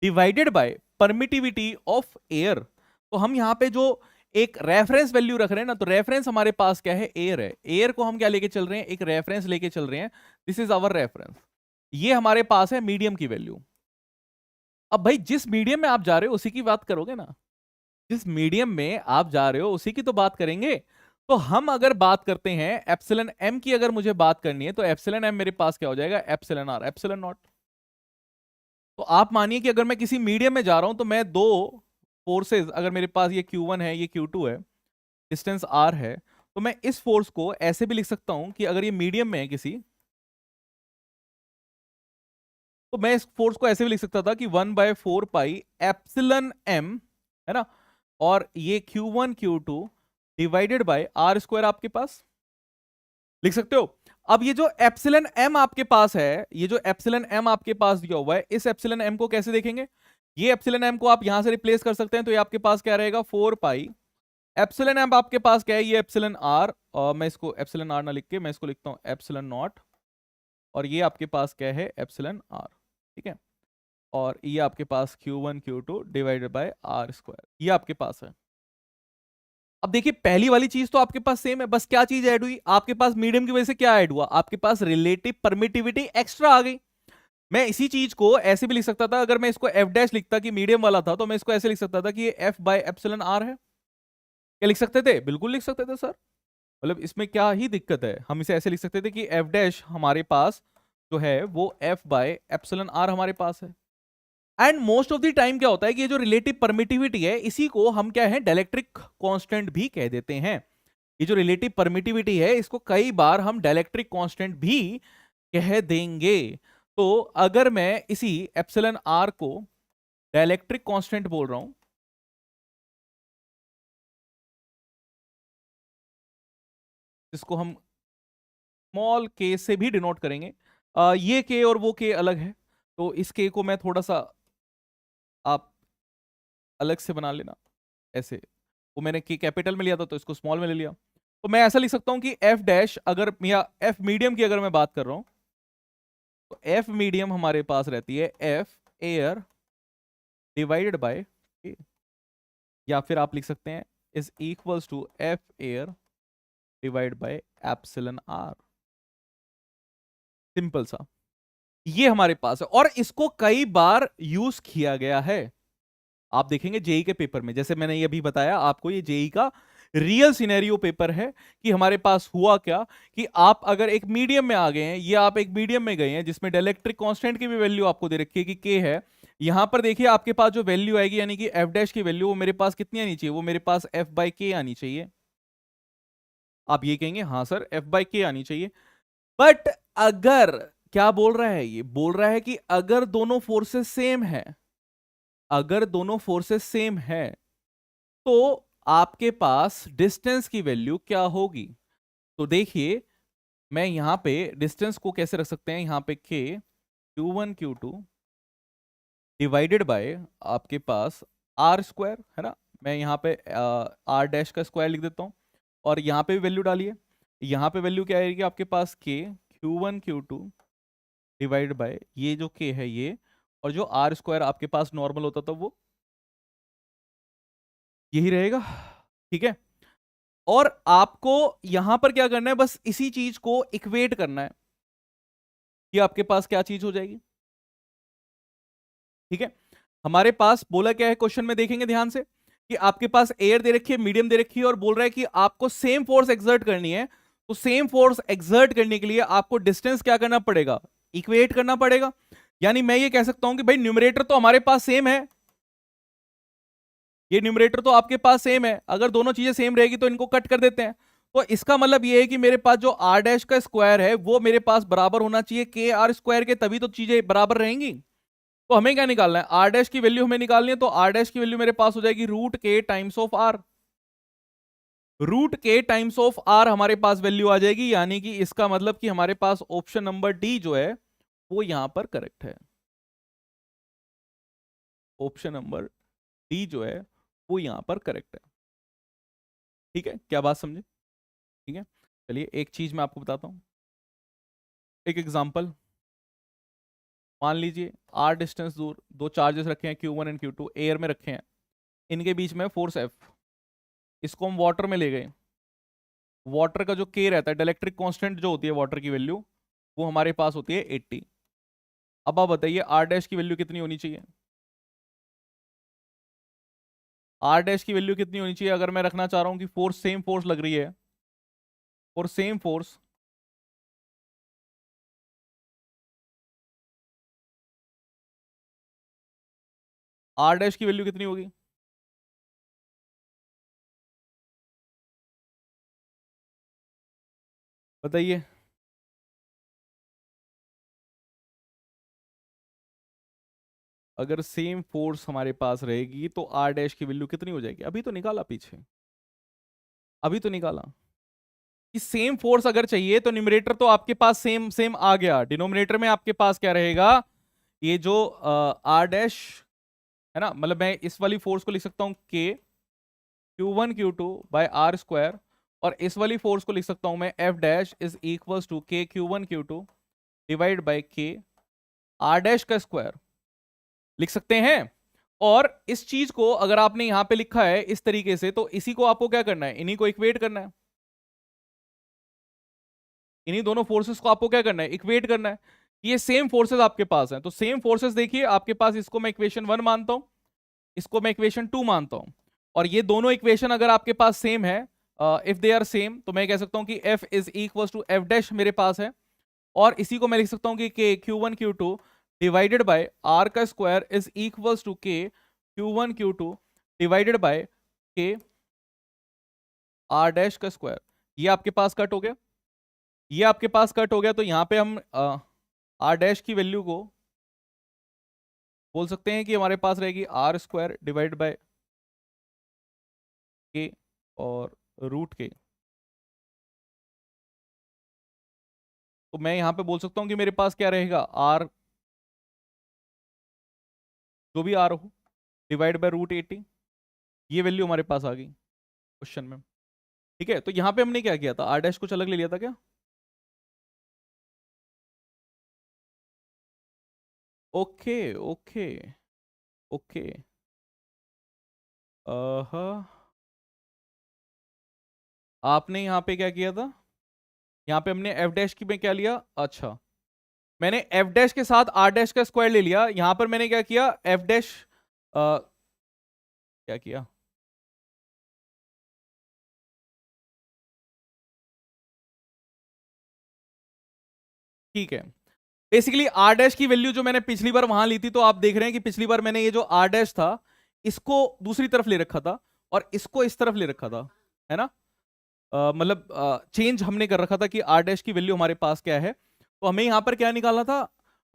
S1: divided by permittivity of air. तो हम यहां पे जो एक रेफरेंस वैल्यू रख रहे हैं ना, तो रेफरेंस हमारे पास क्या है, एयर है। एयर को हम क्या लेके चल रहे हैं, एक रेफरेंस लेके चल रहे हैं। दिस इज आवर रेफरेंस, ये हमारे पास है मीडियम की वैल्यू। अब भाई जिस मीडियम में आप जा रहे हो उसी की बात करोगे ना, जिस मीडियम में आप जा रहे हो उसी की तो बात करेंगे। तो हम अगर बात करते हैं एप्सिलन एम की, अगर मुझे बात करनी है तो एप्सिलन एम मेरे पास क्या हो जाएगा, एप्सिलन आर एप्सिलन नॉट। तो आप मानिए कि अगर मैं किसी मीडियम में जा रहा हूं तो मैं दो फोर्सेस, अगर मेरे पास ये Q1 है, ये Q2 है, डिस्टेंस R है, तो मैं इस फोर्स को ऐसे भी लिख सकता हूं कि अगर ये मीडियम में है किसी, तो मैं इस फोर्स को ऐसे भी लिख सकता था कि 1/4 पाई एप्सिलन एम, है ना, और ये Q1 Q2 divided by R square आपके पास लिख सकते हो। अब ये जो एप्सिलन एम आपके पास है, ये जो एप्सिलन एम आपके पास दिया हुआ है, इस एप्सिलन एम को कैसे देखेंगे, ये एप्सिलन एम को आप यहां से रिप्लेस कर सकते हैं। तो ये आपके पास क्या रहेगा, 4 पाई एप्सिलन एम आपके पास क्या है, ये एप्सिलन आर, और मैं इसको एप्सिलन आर ना लिख के मैं इसको लिखता हूं एप्सिलन नॉट, और ये आपके पास क्या है, एप्सिलन आर। ठीक है, और ये आपके पास Q1 Q2 divided by R square, ये आपके पास है। अब देखिए पहली वाली चीज तो आपके पास सेम है, बस क्या चीज ऐड हुई आपके पास, मीडियम की वजह से क्या ऐड हुआ, आपके पास रिलेटिव परमिटिविटी एक्स्ट्रा आ गई। मैं इसी चीज को ऐसे भी लिख सकता था, अगर मैं इसको एफ डैश लिखता कि मीडियम वाला था, तो मैं इसको ऐसे लिख सकता था कि ये एफ बाय एप्सिलॉन आर है। क्या लिख सकते थे? बिल्कुल लिख सकते थे सर, मतलब इसमें क्या ही दिक्कत है, हम इसे ऐसे लिख सकते थे कि एफ डैश हमारे पास जो है वो एफ बाय एप्सिलॉन आर हमारे पास है। And most of the time क्या होता है कि ये जो रिलेटिव परमिटिविटी है, इसी को हम क्या है डाइलेक्ट्रिक कांस्टेंट भी कह देते हैं। ये जो रिलेटिव परमिटिविटी है, इसको कई बार हम डाइलेक्ट्रिक कांस्टेंट भी कह देंगे। तो अगर मैं इसी एप्सिलॉन आर को डाइलेक्ट्रिक कांस्टेंट बोल रहा हूं, जिसको हम स्मॉल के से भी डिनोट करेंगे, ये के और वो के अलग है, तो इस के को मैं थोड़ा सा आप अलग से बना लेना ऐसे, वो मैंने के कैपिटल में लिया था तो इसको स्मॉल में ले लिया। तो मैं ऐसा लिख सकता हूं कि एफ डैश, अगर या एफ मीडियम की अगर मैं बात कर रहा हूं, तो एफ मीडियम हमारे पास रहती है एफ एयर डिवाइडेड बाय के, या फिर आप लिख सकते हैं is equals to F air divide by epsilon R. Simple सा ये हमारे पास है, और इसको कई बार यूज किया गया है। आप देखेंगे जेई के पेपर में, जैसे मैंने ये अभी बताया आपको, ये जेई का रियल सिनेरियो पेपर है कि हमारे पास हुआ क्या कि आप अगर एक मीडियम में आ गए हैं, ये आप एक मीडियम में गए हैं जिसमें डाइलेक्ट्रिक कांस्टेंट की भी वैल्यू आपको दे रखी है कि के है। यहां पर देखिए आपके पास जो वैल्यू आएगी, यानी कि एफ डैश की वैल्यू, वो मेरे पास कितनी आनी चाहिए, वो मेरे पास एफ बाई के आनी चाहिए। आप ये कहेंगे हाँ सर एफ बाई के आनी चाहिए, बट अगर, क्या बोल रहा है, ये बोल रहा है कि अगर दोनों फोर्सेस सेम है, अगर दोनों फोर्सेस सेम है, तो आपके पास डिस्टेंस की वैल्यू क्या होगी। तो देखिए मैं यहां पे डिस्टेंस को कैसे रख सकते हैं, यहां पे के Q1 Q2 डिवाइडेड बाय आपके पास आर स्क्वायर है ना, मैं यहाँ पे आर डैश का स्क्वायर लिख देता हूँ, और यहाँ पे भी वैल्यू डालिए, यहाँ पे वैल्यू क्या आएगी आपके पास, के Q1 Q2 डिवाइड बाय ये जो के है ये, और जो आर स्क्वायर आपके पास नॉर्मल होता था वो यही रहेगा, ठीक है। और आपको यहां पर क्या करना है, बस इसी चीज को इक्वेट करना है कि आपके पास क्या चीज हो जाएगी, ठीक है। हमारे पास बोला क्या है क्वेश्चन में, देखेंगे ध्यान से कि आपके पास एयर दे रखी है, मीडियम दे रखी है, और बोल रहा है कि आपको सेम फोर्स एक्सर्ट करनी है। तो सेम फोर्स एक्सर्ट करने के लिए आपको डिस्टेंस क्या करना पड़ेगा, इक्वेट करना पड़ेगा। यानी मैं ये कह सकता हूं कि भाई न्यूमरेटर तो हमारे पास सेम है, ये न्यूमरेटर तो आपके पास सेम है, अगर दोनों चीजें सेम रहेगी तो इनको कट कर देते हैं। तो इसका मतलब ये है कि मेरे पास जो आर डैश का स्क्वायर है वो मेरे पास बराबर होना चाहिए के आर स्क्वायर के, तभी तो चीजें बराबर रहेंगी। तो हमें क्या निकालना है, आर डैश की वैल्यू हमें निकालनी है, तो आर डैश की वैल्यू मेरे पास हो जाएगी रूट के टाइम्स ऑफ आर, रूट के टाइम्स ऑफ आर हमारे पास वैल्यू आ जाएगी। यानी कि इसका मतलब कि हमारे पास ऑप्शन नंबर डी जो है वो यहां पर करेक्ट है, ऑप्शन नंबर डी जो है वो यहां पर करेक्ट है, ठीक है। क्या बात समझे, ठीक है। चलिए एक चीज मैं आपको बताता हूं, एक एग्जांपल। मान लीजिए आर डिस्टेंस दूर दो चार्जेस रखे हैं Q1 एंड Q2 एयर में रखे हैं, इनके बीच में फोर्स F, इसको हम वाटर में ले गए। वाटर का जो K रहता है, डाइलेक्ट्रिक कांस्टेंट जो होती है वाटर की वैल्यू, वो हमारे पास होती है 80। अब आप बताइए आर डैश की वैल्यू कितनी होनी चाहिए, आर डैश की वैल्यू कितनी होनी चाहिए अगर मैं रखना चाह रहा हूं कि फोर्स सेम फोर्स लग रही है, और सेम फोर्स आर डैश की वैल्यू कितनी होगी, बताइए। अगर सेम फोर्स हमारे पास रहेगी तो आर डैश की वैल्यू कितनी हो जाएगी, अभी तो निकाला पीछे, अभी तो निकाला कि सेम फोर्स अगर चाहिए तो न्यूमरेटर तो आपके पास सेम सेम आ गया, डिनोमिनेटर में आपके पास क्या रहेगा, ये जो आर डैश है ना, मतलब मैं इस वाली फोर्स को लिख सकता हूं के Q1 Q2 bye R square, और इस वाली फोर्स को लिख सकता हूं मैं F dash is equals to K Q1 Q2 divide by K R dash का स्क्वायर, लिख सकते हैं। और इस चीज को अगर आपने यहां पे लिखा है इस तरीके से, तो इसी को आपको क्या करना है, इन्हीं को इक्वेट करना है। इन्हीं दोनों फोर्सेस को आपको क्या करना है, इक्वेट करना है। ये सेम फोर्सेस आपके पास हैं, तो सेम फोर्सेस देखिए आपके पास, इसको मैं इक्वेशन 1 मानता हूं, इसको मैं इक्वेशन 2 मानता हूं। और ये दोनों इक्वेशन अगर आपके पास सेम है, इफ दे आर सेम, तो मैं कह सकता हूं कि F is equal to F dash मेरे पास है। और इसी को मैं लिख सकता हूं कि K Q1 Q2 divided by R का square is equals to K Q1 Q2 divided by K R dash का स्क्वायर। ये आपके पास कट हो गया, ये आपके पास कट हो गया, तो यहां पे हम R डैश की वैल्यू को बोल सकते हैं कि हमारे पास रहेगी R square divide bye K और रूट के। तो मैं यहां पे बोल सकता हूं कि मेरे पास क्या रहेगा, R, जो भी R हो, डिवाइड बाय रूट 80। ये वैल्यू हमारे पास आ गई क्वेश्चन में। ठीक है, तो यहां पे हमने क्या किया था, R डैश कुछ अलग ले लिया था क्या? Okay okay okay. आपने यहां पे क्या किया था, यहां पे हमने एफ डैश की में क्या लिया, अच्छा मैंने एफ डैश के साथ आर डैश का स्क्वायर ले लिया। यहां पर मैंने क्या किया, एफ डैश क्या किया, ठीक है। बेसिकली आर डैश की वैल्यू जो मैंने पिछली बार वहां ली थी, तो आप देख रहे हैं कि पिछली बार मैंने ये जो आर डैश था इसको दूसरी तरफ ले रखा था और इसको इस तरफ ले रखा था, है ना। मतलब चेंज हमने कर रखा था कि आर डैश की वैल्यू हमारे पास क्या है। तो हमें यहां पर क्या निकालना था,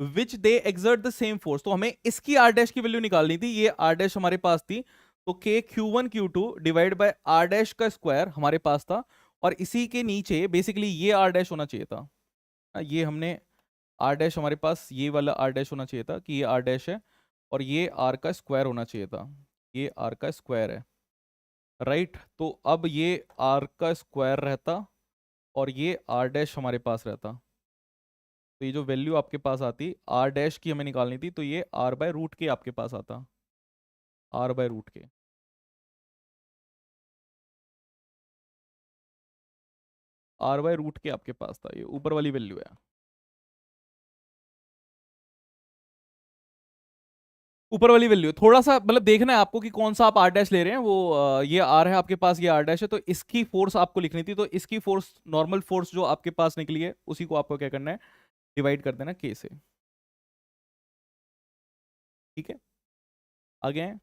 S1: विच दे एक्सर्ट द सेम फोर्स। तो हमें इसकी आर डैश की वैल्यू निकालनी थी, ये आर डैश हमारे पास थी। तो K Q1 Q2 divide by R dash का स्क्वायर हमारे पास था। और इसी के नीचे बेसिकली ये आर डैश होना चाहिए था। ये हमने आर डैश हमारे पास ये वाला आर डैश होना चाहिए था कि ये आर डैश है और ये आर का स्क्वायर होना चाहिए था, ये आर का स्क्वायर है, राइट। तो अब ये आर का स्क्वायर रहता और ये आर डैश हमारे पास रहता। तो ये जो वैल्यू आपके पास आती आर डैश की हमें निकालनी थी, तो ये आर बाय रूट के आपके पास आता, आर बाय रूट के। आर बाय रूट के आपके पास था, ये ऊपर वाली वैल्यू है। ऊपर वाली वैल्यू थोड़ा सा मतलब देखना है आपको कि कौन सा आप आर डैश ले रहे हैं। वो ये आर है आपके पास, ये आर डैश है, तो इसकी फोर्स आपको लिखनी थी। तो इसकी फोर्स, नॉर्मल फोर्स जो आपके पास निकली है, उसी को आपको क्या करना है, डिवाइड कर देना के से। ठीक है, आगे हैं।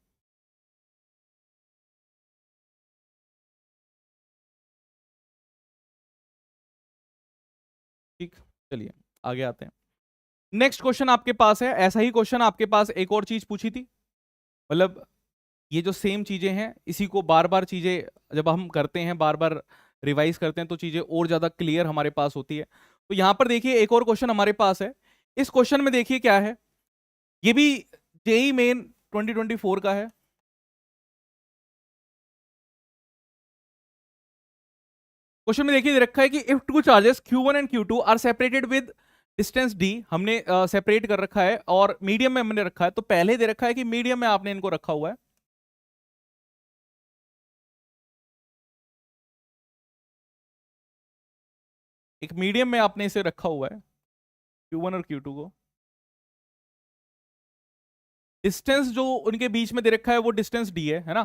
S1: ठीक, चलिए आगे आते हैं। नेक्स्ट क्वेश्चन आपके पास है, ऐसा ही क्वेश्चन आपके पास एक और चीज पूछी थी। मतलब ये जो सेम चीजें हैं, इसी को बार बार चीजें जब हम करते हैं, बार बार रिवाइज करते हैं, तो चीजें और ज्यादा क्लियर हमारे पास होती है। तो यहां पर देखिए एक और क्वेश्चन हमारे पास है। इस क्वेश्चन में देखिए क्या है, ये भी जेई मेन 2024 का है। क्वेश्चन में देखिए दे रखा है कि if two charges Q1 and Q2 are separated with distance d, हमने सेपरेट कर रखा है और मीडियम में हमने रखा है। तो पहले दे रखा है कि मीडियम में आपने इनको रखा हुआ है, एक मीडियम में आपने इसे रखा हुआ है Q1 और Q2 को। डिस्टेंस जो उनके बीच में दे रखा है वो डिस्टेंस d है ना।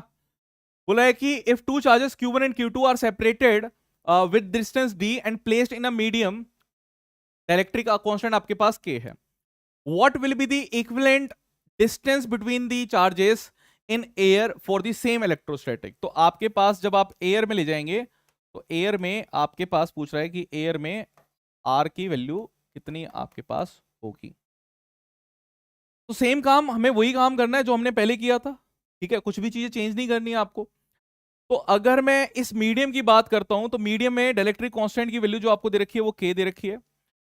S1: बोला है कि if two charges Q1 and Q2 are separated with distance d and placed in a medium, electric constant आपके पास k है। What will be the equivalent distance between the charges in air for the same electrostatic. तो आपके पास जब आप air में ले जाएंगे, तो एयर में आपके पास पूछ रहा है कि एयर में आर की वैल्यू कितनी आपके पास होगी। तो सेम काम, हमें वही काम करना है जो हमने पहले किया था। ठीक है, कुछ भी चीजें चेंज नहीं करनी है आपको। तो अगर मैं इस मीडियम की बात करता हूं, तो मीडियम में डाइलेक्ट्रिक कांस्टेंट की वैल्यू जो आपको दे रखी है वो के दे रखी है।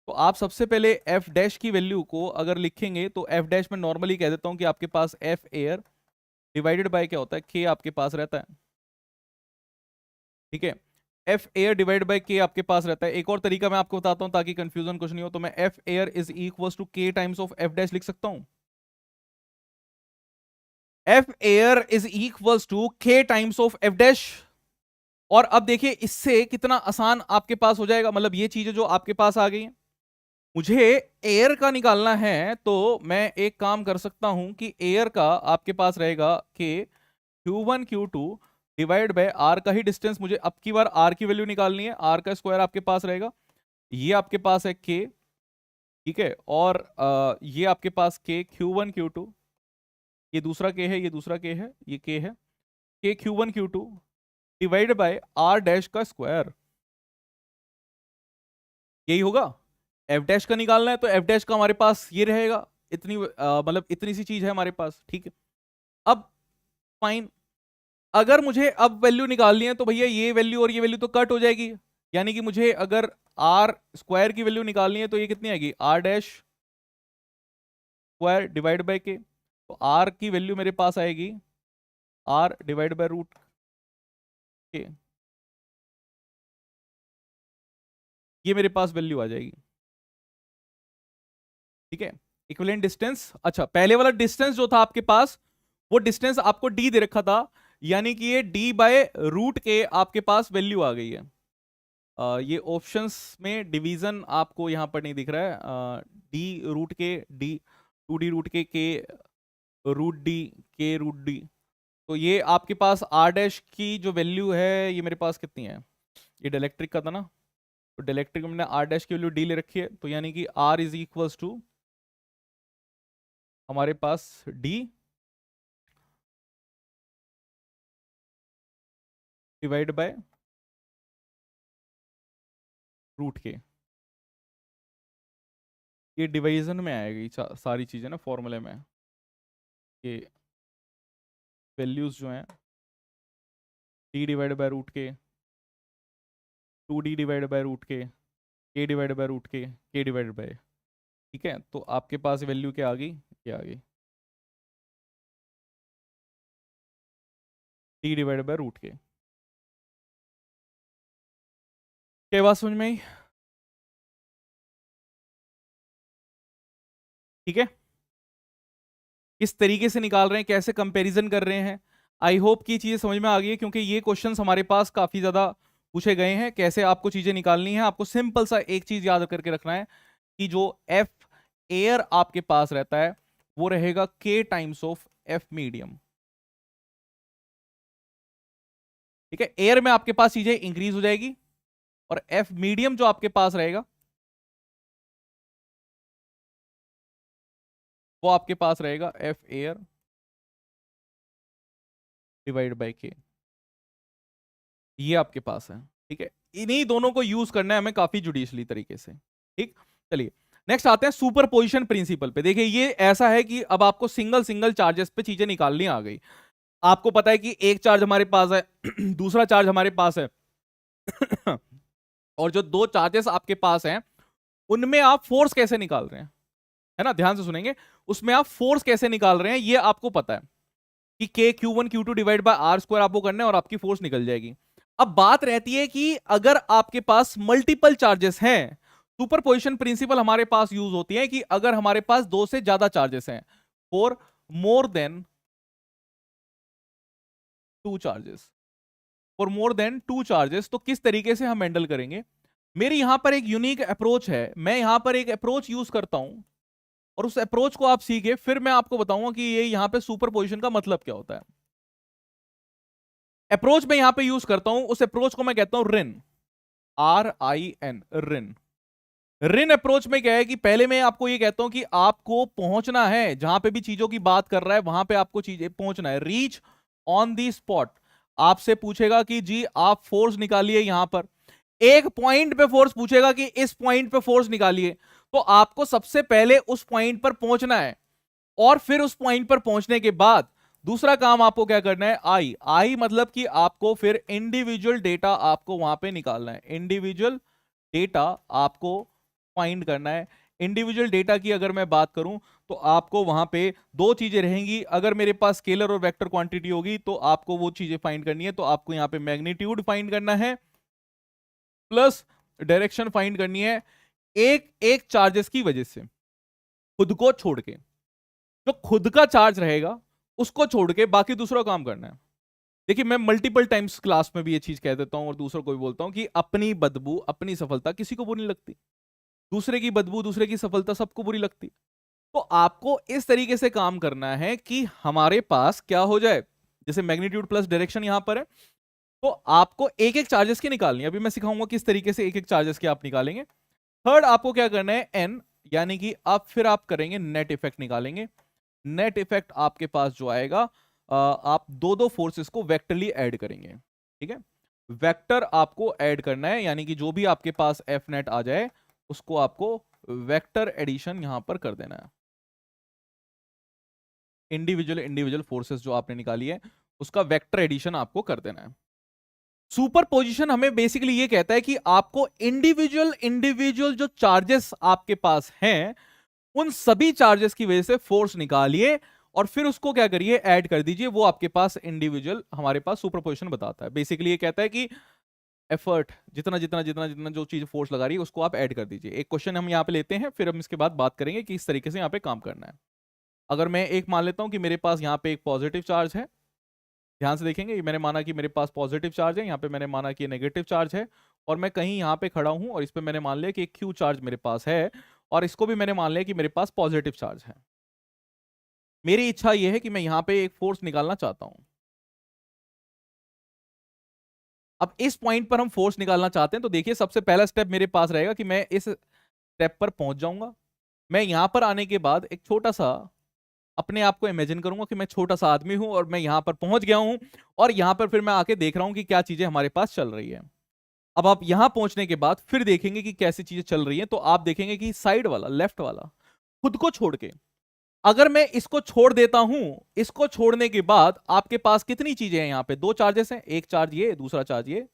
S1: तो आप सबसे पहले एफ डैश की वैल्यू को अगर लिखेंगे, तो एफ डैश में नॉर्मली कह देता हूं कि आपके पास एफ एयर डिवाइडेड बाय क्या होता है, के आपके पास रहता है। ठीक है, एफ एयर डिवाइड बाय के आपके पास रहता है। एक और तरीका मैं आपको बताता हूं ताकि कंफ्यूजन कुछ नहीं हो। तो मैं F air is equal to K times of F dash लिख सकता हूं। F air is equals to k times of F dash. और अब देखिए इससे कितना आसान आपके पास हो जाएगा, मतलब ये चीजें जो आपके पास आ गई हैं, मुझे एयर का निकालना है तो मैं एक काम कर सकता हूं कि एयर का आपके पास रहेगा k Q1 Q2 divide by are का ही डिस्टेंस, मुझे अब की बार आर की वैल्यू निकालनी है, आर का स्क्वायर आपके पास रहेगा, ये आपके पास है k, ठीक है, और ये आपके पास k Q1 Q2, ये दूसरा k है, ये दूसरा k है, ये k है, k Q1 Q2 divide by R dash का स्क्वायर, यही होगा। एफ डैश का निकालना है तो एफ डैश का हमारे पास ये रहेगा, इतनी मतलब इतनी सी चीज है हमारे पास, ठीक है। अब फाइन, अगर मुझे अब वैल्यू निकालनी है तो भैया ये वैल्यू और ये वैल्यू तो कट हो जाएगी, यानी कि मुझे अगर आर स्क्वायर की वैल्यू निकालनी है तो ये कितनी आएगी, R dash square divide by K, तो आर की वैल्यू मेरे पास आएगी आर डिवाइड बाय रूट के, ये मेरे पास वैल्यू आ जाएगी, ठीक है। इक्विवेलेंट डिस्टेंस, अच्छा पहले वाला डिस्टेंस जो था आपके पास वो डिस्टेंस आपको डी दे रखा था, यानी कि ये डी बाय रूट के आपके पास वैल्यू आ गई है। ये ऑप्शंस में डिवीजन आपको यहां पर नहीं दिख रहा है, डी रूट के डी, 2d रूट के रूट डी, के रूट डी, तो ये आपके पास आर डैश की जो वैल्यू है ये मेरे पास कितनी है, ये डाइलेक्ट्रिक का था ना, तो डाइलेक्ट्रिक में मैंने आर डैश की वैल्यू डी ले रखी है, तो यानी कि आर इज इक्वल्स टू हमारे पास डी डिवाइड बाय रूट के, ये डिवीजन में आएगी सारी चीजें ना फॉर्मूले में, ये वैल्यूज जो हैं डी डिवाइड बाय रूट के, 2d डिवाइड बाय रूट के डिवाइड बाय रूट के डिवाइड बाय, ठीक है। तो आपके पास वैल्यू क्या आ गई, ये आ गई डी डिवाइड बाय रूट के, क्या बात समझ में आई, ठीक है। किस तरीके से निकाल रहे हैं, कैसे कंपैरिजन कर रहे हैं, आई होप कि चीजें समझ में आ गई है, क्योंकि ये क्वेश्चंस हमारे पास काफी ज्यादा पूछे गए हैं, कैसे आपको चीजें निकालनी है। आपको सिंपल सा एक चीज याद करके रखना है कि जो एफ एयर आपके पास रहता है वो रहेगा k times of F medium, ठीक है। एयर में आपके पास चीजें इंक्रीज हो जाएगी और एफ मीडियम जो आपके पास रहेगा वो आपके पास रहेगा एफ एयर डिवाइड बाय के, ये आपके पास है, ठीक है। इन्हीं दोनों को यूज करना है हमें काफी जुडिशली तरीके से, ठीक। चलिए नेक्स्ट आते हैं सुपरपोजिशन प्रिंसिपल पे। देखिए ये ऐसा है कि अब आपको सिंगल सिंगल चार्जेस पे चीजें निकालनी आ गई। आपको पता है कि एक चार्ज हमारे पास है दूसरा चार्ज हमारे पास है और जो दो चार्जेस आपके पास हैं उनमें आप फोर्स कैसे निकाल रहे हैं, है ना, ध्यान से सुनेंगे, उसमें आप फोर्स कैसे निकाल रहे हैं ये आपको पता है कि k Q1 Q2 divide by R square आपको करना है और आपकी फोर्स निकल जाएगी। अब बात रहती है कि अगर आपके पास मल्टीपल चार्जेस हैं, सुपरपोजिशन प्रिंसिपल हमारे पास यूज होती है कि अगर हमारे पास दो से ज्यादा चार्जेस हैं, for more than two charges, for more than two charges, तो किस तरीके से हम हैंडल करेंगे। मेरी यहां पर एक यूनिक अप्रोच है, मैं यहां पर एक अप्रोच यूज करता हूं और उस अप्रोच को आप सीखे, फिर मैं आपको बताऊंगा कि ये यहां पे सुपरपोजिशन का मतलब क्या होता है। अप्रोच मैं यहां पे यूज करता हूं, उस अप्रोच को मैं कहता हूं रिन, RIN, रिन। रिन अप्रोच में क्या है कि पहले मैं आपको ये कहता हूं कि आपको पहुंचना है जहां पे भी चीजों की बात कर रहा है वहां पे आपको चीजें पहुंचना है, रीच ऑन दी स्पॉट। आपसे पूछेगा कि जी आप फोर्स निकालिए, यहां पर एक पॉइंट पे फोर्स पूछेगा कि इस पॉइंट पे फोर्स निकालिए, तो आपको सबसे पहले उस पॉइंट पर पहुंचना है और फिर उस पॉइंट पर पहुंचने के बाद दूसरा काम आपको क्या करना है, आई मतलब कि आपको फिर इंडिविजुअल डेटा आपको वहां पे निकालना है, इंडिविजुअल डेटा आपको फाइंड करना है। इंडिविजुअल डेटा की अगर मैं बात करूं तो आपको वहां पे दो चीजें रहेंगी, अगर मेरे पास स्केलर और वेक्टर क्वांटिटी होगी तो आपको वो चीजें फाइंड करनी है, तो आपको यहां पे मैग्नीट्यूड फाइंड करना है प्लस डायरेक्शन फाइंड करनी है, एक एक चार्जेस की वजह से खुद को छोड़ के। जो खुद का चार्ज रहेगा उसको छोड़ के बाकी दूसरा काम करना है। देखिए मैं मल्टीपल टाइम्स क्लास में भी ये चीज कह देता हूं और दूसरों को भी बोलता हूं कि अपनी बदबू अपनी सफलता किसी को बुरी नहीं लगती, दूसरे की बदबू दूसरे की सफलता सबको बुरी लगती। तो आपको इस तरीके से काम करना है कि हमारे पास क्या हो जाए, जैसे मैग्नीट्यूड प्लस डायरेक्शन यहां पर है, तो आपको एक एक चार्जेस की निकालनी है। अभी मैं सिखाऊंगा किस तरीके से एक एक चार्जेस के आप निकालेंगे। थर्ड आपको क्या करना है, एन, यानी कि आप फिर आप करेंगे नेट इफेक्ट निकालेंगे। नेट इफेक्ट आपके पास जो आएगा, आप दो दो फोर्सेस को वेक्टरली ऐड करेंगे। ठीक है, वेक्टर आपको ऐड करना है, यानी कि जो भी आपके पास एफ नेट आ जाए उसको आपको वेक्टर एडिशन यहां पर कर देना है। इंडिविजुअल इंडिविजुअल फोर्सेस जो आपने निकाली है उसका वेक्टर एडिशन आपको कर देना है। सुपर पोजिशन हमें बेसिकली ये कहता है कि आपको इंडिविजुअल इंडिविजुअल जो चार्जेस आपके पास हैं उन सभी चार्जेस की वजह से फोर्स निकालिए और फिर उसको क्या करिए, ऐड कर दीजिए। वो आपके पास इंडिविजुअल हमारे पास सुपरपोजिशन बताता है। बेसिकली ये कहता है कि एफर्ट जितना जितना जितना जितना जो चीज फोर्स लगा रही है उसको आप ऐड कर दीजिए। एक क्वेश्चन हम यहाँ पे लेते हैं, फिर हम इसके बाद बात करेंगे कि इस तरीके से यहाँ पे काम करना है। अगर मैं एक मान लेता हूं कि मेरे पास यहाँ पे एक पॉजिटिव चार्ज है, ध्यान से देखेंगे, ये मैंने माना कि मेरे पास पॉजिटिव चार्ज है, यहाँ पे मैंने माना कि नेगेटिव चार्ज है, और मैं कहीं यहाँ पे खड़ा हूं और इस पे मैंने मान लिया कि एक क्यू चार्ज मेरे पास है, और इसको भी मैंने मान लिया कि मेरे पास पॉजिटिव चार्ज है। मेरी इच्छा यह है कि मैं यहां पे एक फोर्स निकालना चाहता हूं। अब इस पॉइंट पर हम फोर्स निकालना चाहते हैं, तो देखिए सबसे पहला स्टेप मेरे पास रहेगा कि मैं इस स्टेप पर पहुंच जाऊंगा। मैं यहां पर आने के बाद एक छोटा सा अपने आप को इमेजिन करूंगा कि मैं छोटा सा आदमी हूं और मैं यहां पर पहुंच गया हूं, और यहां पर फिर मैं आके देख रहा हूं कि क्या चीजें हमारे पास चल रही है। अब आप यहां पहुंचने के बाद फिर देखेंगे कि कैसी चीजें चल रही हैं, तो आप देखेंगे कि साइड वाला लेफ्ट वाला खुद को छोड़ के, अगर मैं इसको छोड़ देता हूं, इसको छोड़ने के बाद आपके पास कितनी चीजें हैं, यहां पे दो चार्जेस हैं, एक चार्ज ये दूसरा चार्ज ये।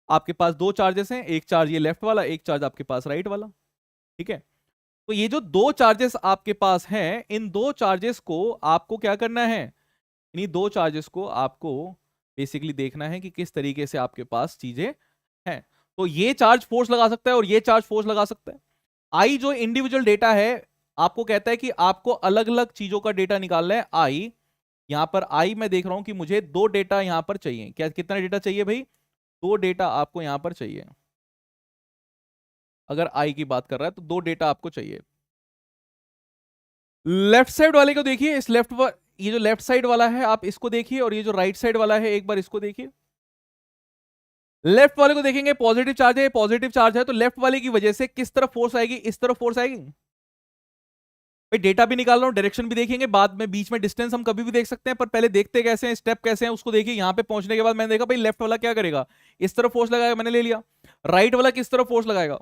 S1: आपके पास दो चार्जेस हैं, एक चार्ज ये लेफ्ट वाला, एक चार्ज आपके पास राइट वाला। ठीक है, तो ये जो दो चार्जेस आपके पास हैं, इन दो चार्जेस को आपको क्या करना है, इन्हीं दो चार्जेस को आपको बेसिकली देखना है कि किस तरीके से आपके पास चीजें हैं। तो ये चार्ज फोर्स लगा सकता है और ये चार्ज फोर्स लगा सकता है। आई जो इंडिविजुअल डेटा है आपको कहता है कि आपको अलग अलग चीजों का डेटा निकालना है। आई यहां पर आई मैं देख रहा हूं कि मुझे दो डेटा यहां पर चाहिए। क्या कितना डेटा चाहिए भाई, दो डेटा आपको यहां पर चाहिए। अगर आई की बात कर रहा है तो दो डेटा आपको चाहिए। लेफ्ट साइड वाले को देखिए, इस ये जो लेफ्ट साइड वाला है आप इसको देखिए, और ये जो राइट साइड वाला है एक बार इसको देखिए। लेफ्ट वाले को देखेंगे, पॉजिटिव चार्ज है, पॉजिटिव चार्ज है, तो लेफ्ट वाले की वजह से किस तरफ फोर्स आएगी, इस तरफ फोर्स आएगी। भाई डेटा भी निकाल रहा हूं, डायरेक्शन भी देखेंगे, बाद में बीच में डिस्टेंस हम कभी भी देख सकते हैं, पर पहले देखते कैसे हैं, स्टेप कैसे हैं उसको देखिए। यहां पे पहुंचने के बाद मैंने देखा भाई लेफ्ट वाला क्या करेगा, इस तरफ फोर्स लगाएगा, मैंने ले लिया। राइट वाला किस तरफ फोर्स लगाएगा,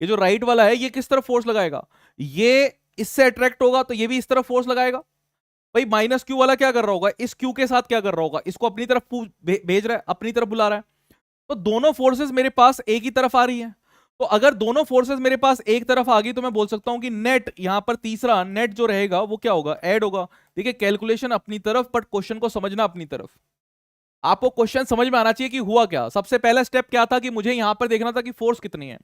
S1: ये जो राइट वाला है ये किस तरफ फोर्स लगाएगा, ये इससे अट्रैक्ट होगा तो ये भी इस तरफ फोर्स लगाएगा। भाई माइनस क्यू वाला क्या कर रहा होगा, इस क्यू के साथ क्या कर रहा होगा, इसको अपनी तरफ भेज रहा है, अपनी तरफ बुला रहा है। तो दोनों फोर्सेस मेरे पास एक ही तरफ आ रही है। तो अगर दोनों फोर्सेस मेरे पास एक तरफ आ गई तो मैं बोल सकता हूं कि नेट, यहां पर तीसरा नेट जो रहेगा वो क्या होगा, ऐड होगा। देखिए कैलकुलेशन अपनी तरफ, बट क्वेश्चन को समझना अपनी तरफ। आपको क्वेश्चन समझ में आना चाहिए कि हुआ क्या। सबसे पहला स्टेप क्या था कि मुझे यहां पर देखना था कि फोर्स कितनी है।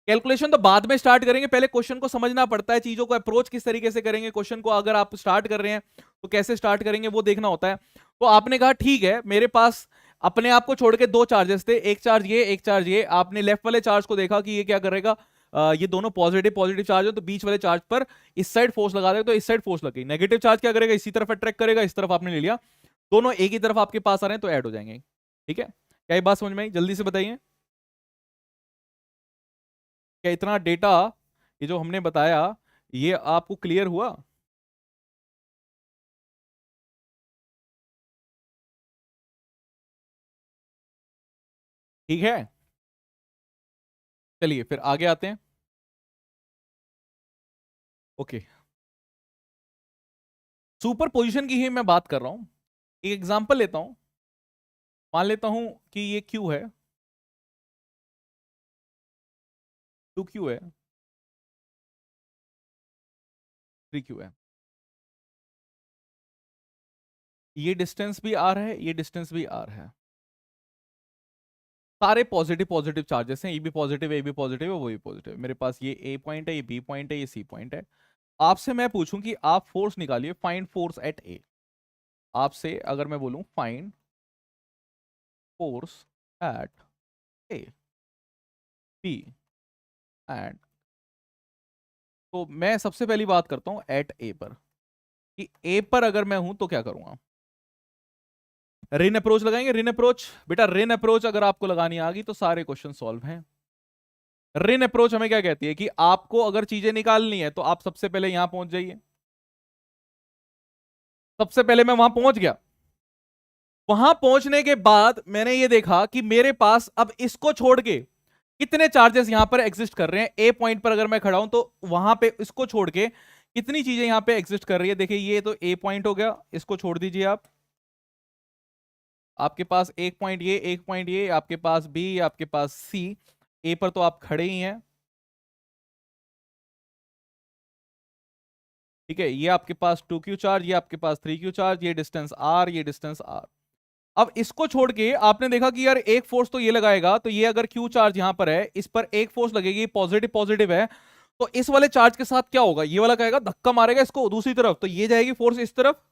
S1: कैलकुलेशन तो बाद में स्टार्ट करेंगे, पहले क्वेश्चन को समझना पड़ता है, चीजों को अप्रोच किस तरीके से करेंगे, क्वेश्चन को अगर आप स्टार्ट कर रहे हैं तो कैसे स्टार्ट करेंगे वो देखना होता है। तो आपने कहा ठीक है, मेरे पास अपने आप को छोड़ के दो चार्जेस थे, एक चार्ज ये एक चार्ज ये। आपने लेफ्ट वाले चार्ज को देखा कि ये क्या करेगा, ये दोनों पॉजिटिव पॉजिटिव चार्ज है, तो बीच वाले चार्ज पर इस साइड फोर्स लगा देगा, तो इस साइड फोर्स लगी। नेगेटिव चार्ज क्या करेगा, इसी तरफ अट्रैक्ट करेगा, इस तरफ आपने ले लिया, दोनों एक ही तरफ आपके पास आ रहे हैं तो ऐड हो जाएंगे। ठीक है, क्या ये बात समझ में आई, जल्दी से बताइए। क्या इतना डेटा ये जो हमने बताया ये आपको क्लियर हुआ। ठीक है, चलिए फिर आगे आते हैं। ओके, सुपर पोजिशन की ही मैं बात कर रहा हूं। एक एग्जांपल लेता हूं, मान लेता हूं कि ये क्यू है, टू क्यू है, थ्री क्यू है। ये डिस्टेंस भी आर है, ये डिस्टेंस भी आर है। सारे पॉजिटिव पॉजिटिव चार्जेस हैं, ये भी पॉजिटिव है, ये भी पॉजिटिव है, वो भी पॉजिटिव है। मेरे पास ये ए पॉइंट है, ये बी पॉइंट है, ये सी पॉइंट है। आपसे मैं पूछूं कि आप फोर्स निकालिए, फाइंड फोर्स एट ए। आपसे अगर मैं बोलूं find force at A B and, तो मैं सबसे पहली बात करता हूं एट ए पर, कि ए पर अगर मैं हूं तो क्या करूंगा। रिन अप्रोच लगाएंगे। रिन अप्रोच, बेटा रिन अप्रोच अगर आपको लगानी आ गई तो सारे क्वेश्चन सॉल्व हैं। रिन अप्रोच हमें क्या कहती है कि आपको अगर चीजें निकालनी है तो आप सबसे पहले यहां पहुंच जाइए। सबसे पहले मैं वहां पहुंच गया। वहां पहुंचने के बाद मैंने ये देखा कि मेरे पास अब इसको छोड़ के कितने चार्जेस यहां पर एग्जिस्ट कर रहे हैं। ए पॉइंट पर अगर मैं खड़ा हूं तो वहां पे इसको छोड़ के कितनी चीजें यहां पे एग्जिस्ट कर रही है। देखिए ये तो ए पॉइंट हो गया, इसको छोड़ दीजिए आप। आपके पास एक पॉइंट ये, एक पॉइंट ये, आपके पास बी, आपके पास सी। ए पर तो आप खड़े ही हैं, ठीक है। ये आपके पास 2q चार्ज, ये आपके पास 3q चार्ज, ये डिस्टेंस r, ये डिस्टेंस r। अब इसको छोड़ के आपने देखा कि यार एक फोर्स तो ये लगाएगा, तो ये अगर q चार्ज यहां पर है, इस पर एक फोर्स लगेगी, पॉजिटिव पॉजिटिव है, तो इस वाले चार्ज के साथ क्या होगा, ये वाला कहेगा धक्का मारेगा इसको दूसरी तरफ, तो ये जाएगी फोर्स इस तरफ,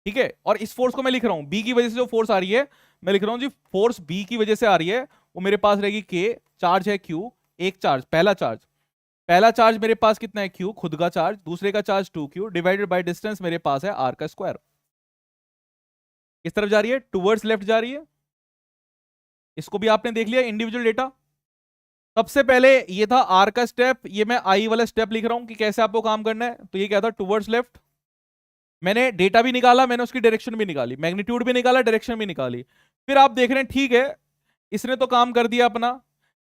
S1: ठीक है। और इस फोर्स को मैं लिख रहा हूं बी की वजह से, जो फोर्स आ रही है मैं लिख रहा हूं जी फोर्स बी की वजह से आ रही है, वो मेरे पास रहेगी के, चार्ज है क्यू, एक चार्ज, पहला चार्ज मेरे पास कितना है क्यू खुद का चार्ज, दूसरे का charge 2q divided by distance मेरे पास है आर का स्क्वायर। किस तरफ जा रही है, टूवर्ड्स लेफ्ट जा रही है। इसको भी आपने देख लिया इंडिविजुअल डेटा। सबसे पहले ये था आर का स्टेप, ये मैं आई वाला स्टेप लिख रहा हूं कि कैसे आपको काम करना है। तो ये क्या था, टूवर्ड्स लेफ्ट। मैंने डेटा भी निकाला, मैंने उसकी डायरेक्शन भी निकाली, मैग्नीट्यूड भी निकाला, डायरेक्शन भी निकाली। फिर आप देख रहे हैं ठीक है, इसने तो काम कर दिया अपना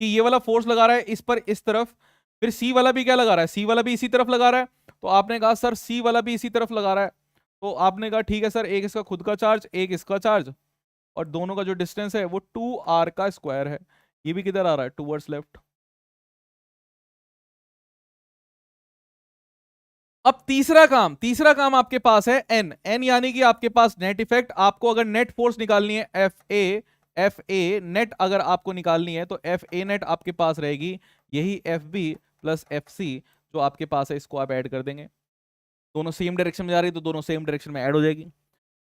S1: कि ये वाला फोर्स लगा रहा है इस पर इस तरफ। फिर सी वाला भी क्या लगा रहा है, सी वाला भी इसी तरफ लगा रहा है। तो आपने कहा सर सी वाला भी इसी तरफ लगा रहा है, तो आपने कहा ठीक है सर, एक इसका खुद का चार्ज, एक इसका चार्ज, और दोनों का जो डिस्टेंस है वो 2r का स्क्वायर है। ये भी किधर आ रहा है, टूवर्ड्स लेफ्ट। अब तीसरा काम आपके पास है एन यानी कि आपके पास नेट इफेक्ट। आपको अगर नेट फोर्स निकालनी है एफ ए नेट अगर आपको निकालनी है तो एफ ए नेट आपके पास रहेगी यही F B plus F C जो आपके पास है, इसको आप ऐड कर देंगे। दोनों सेम डायरेक्शन में जा रही है तो दोनों सेम डायरेक्शन में ऐड हो जाएगी।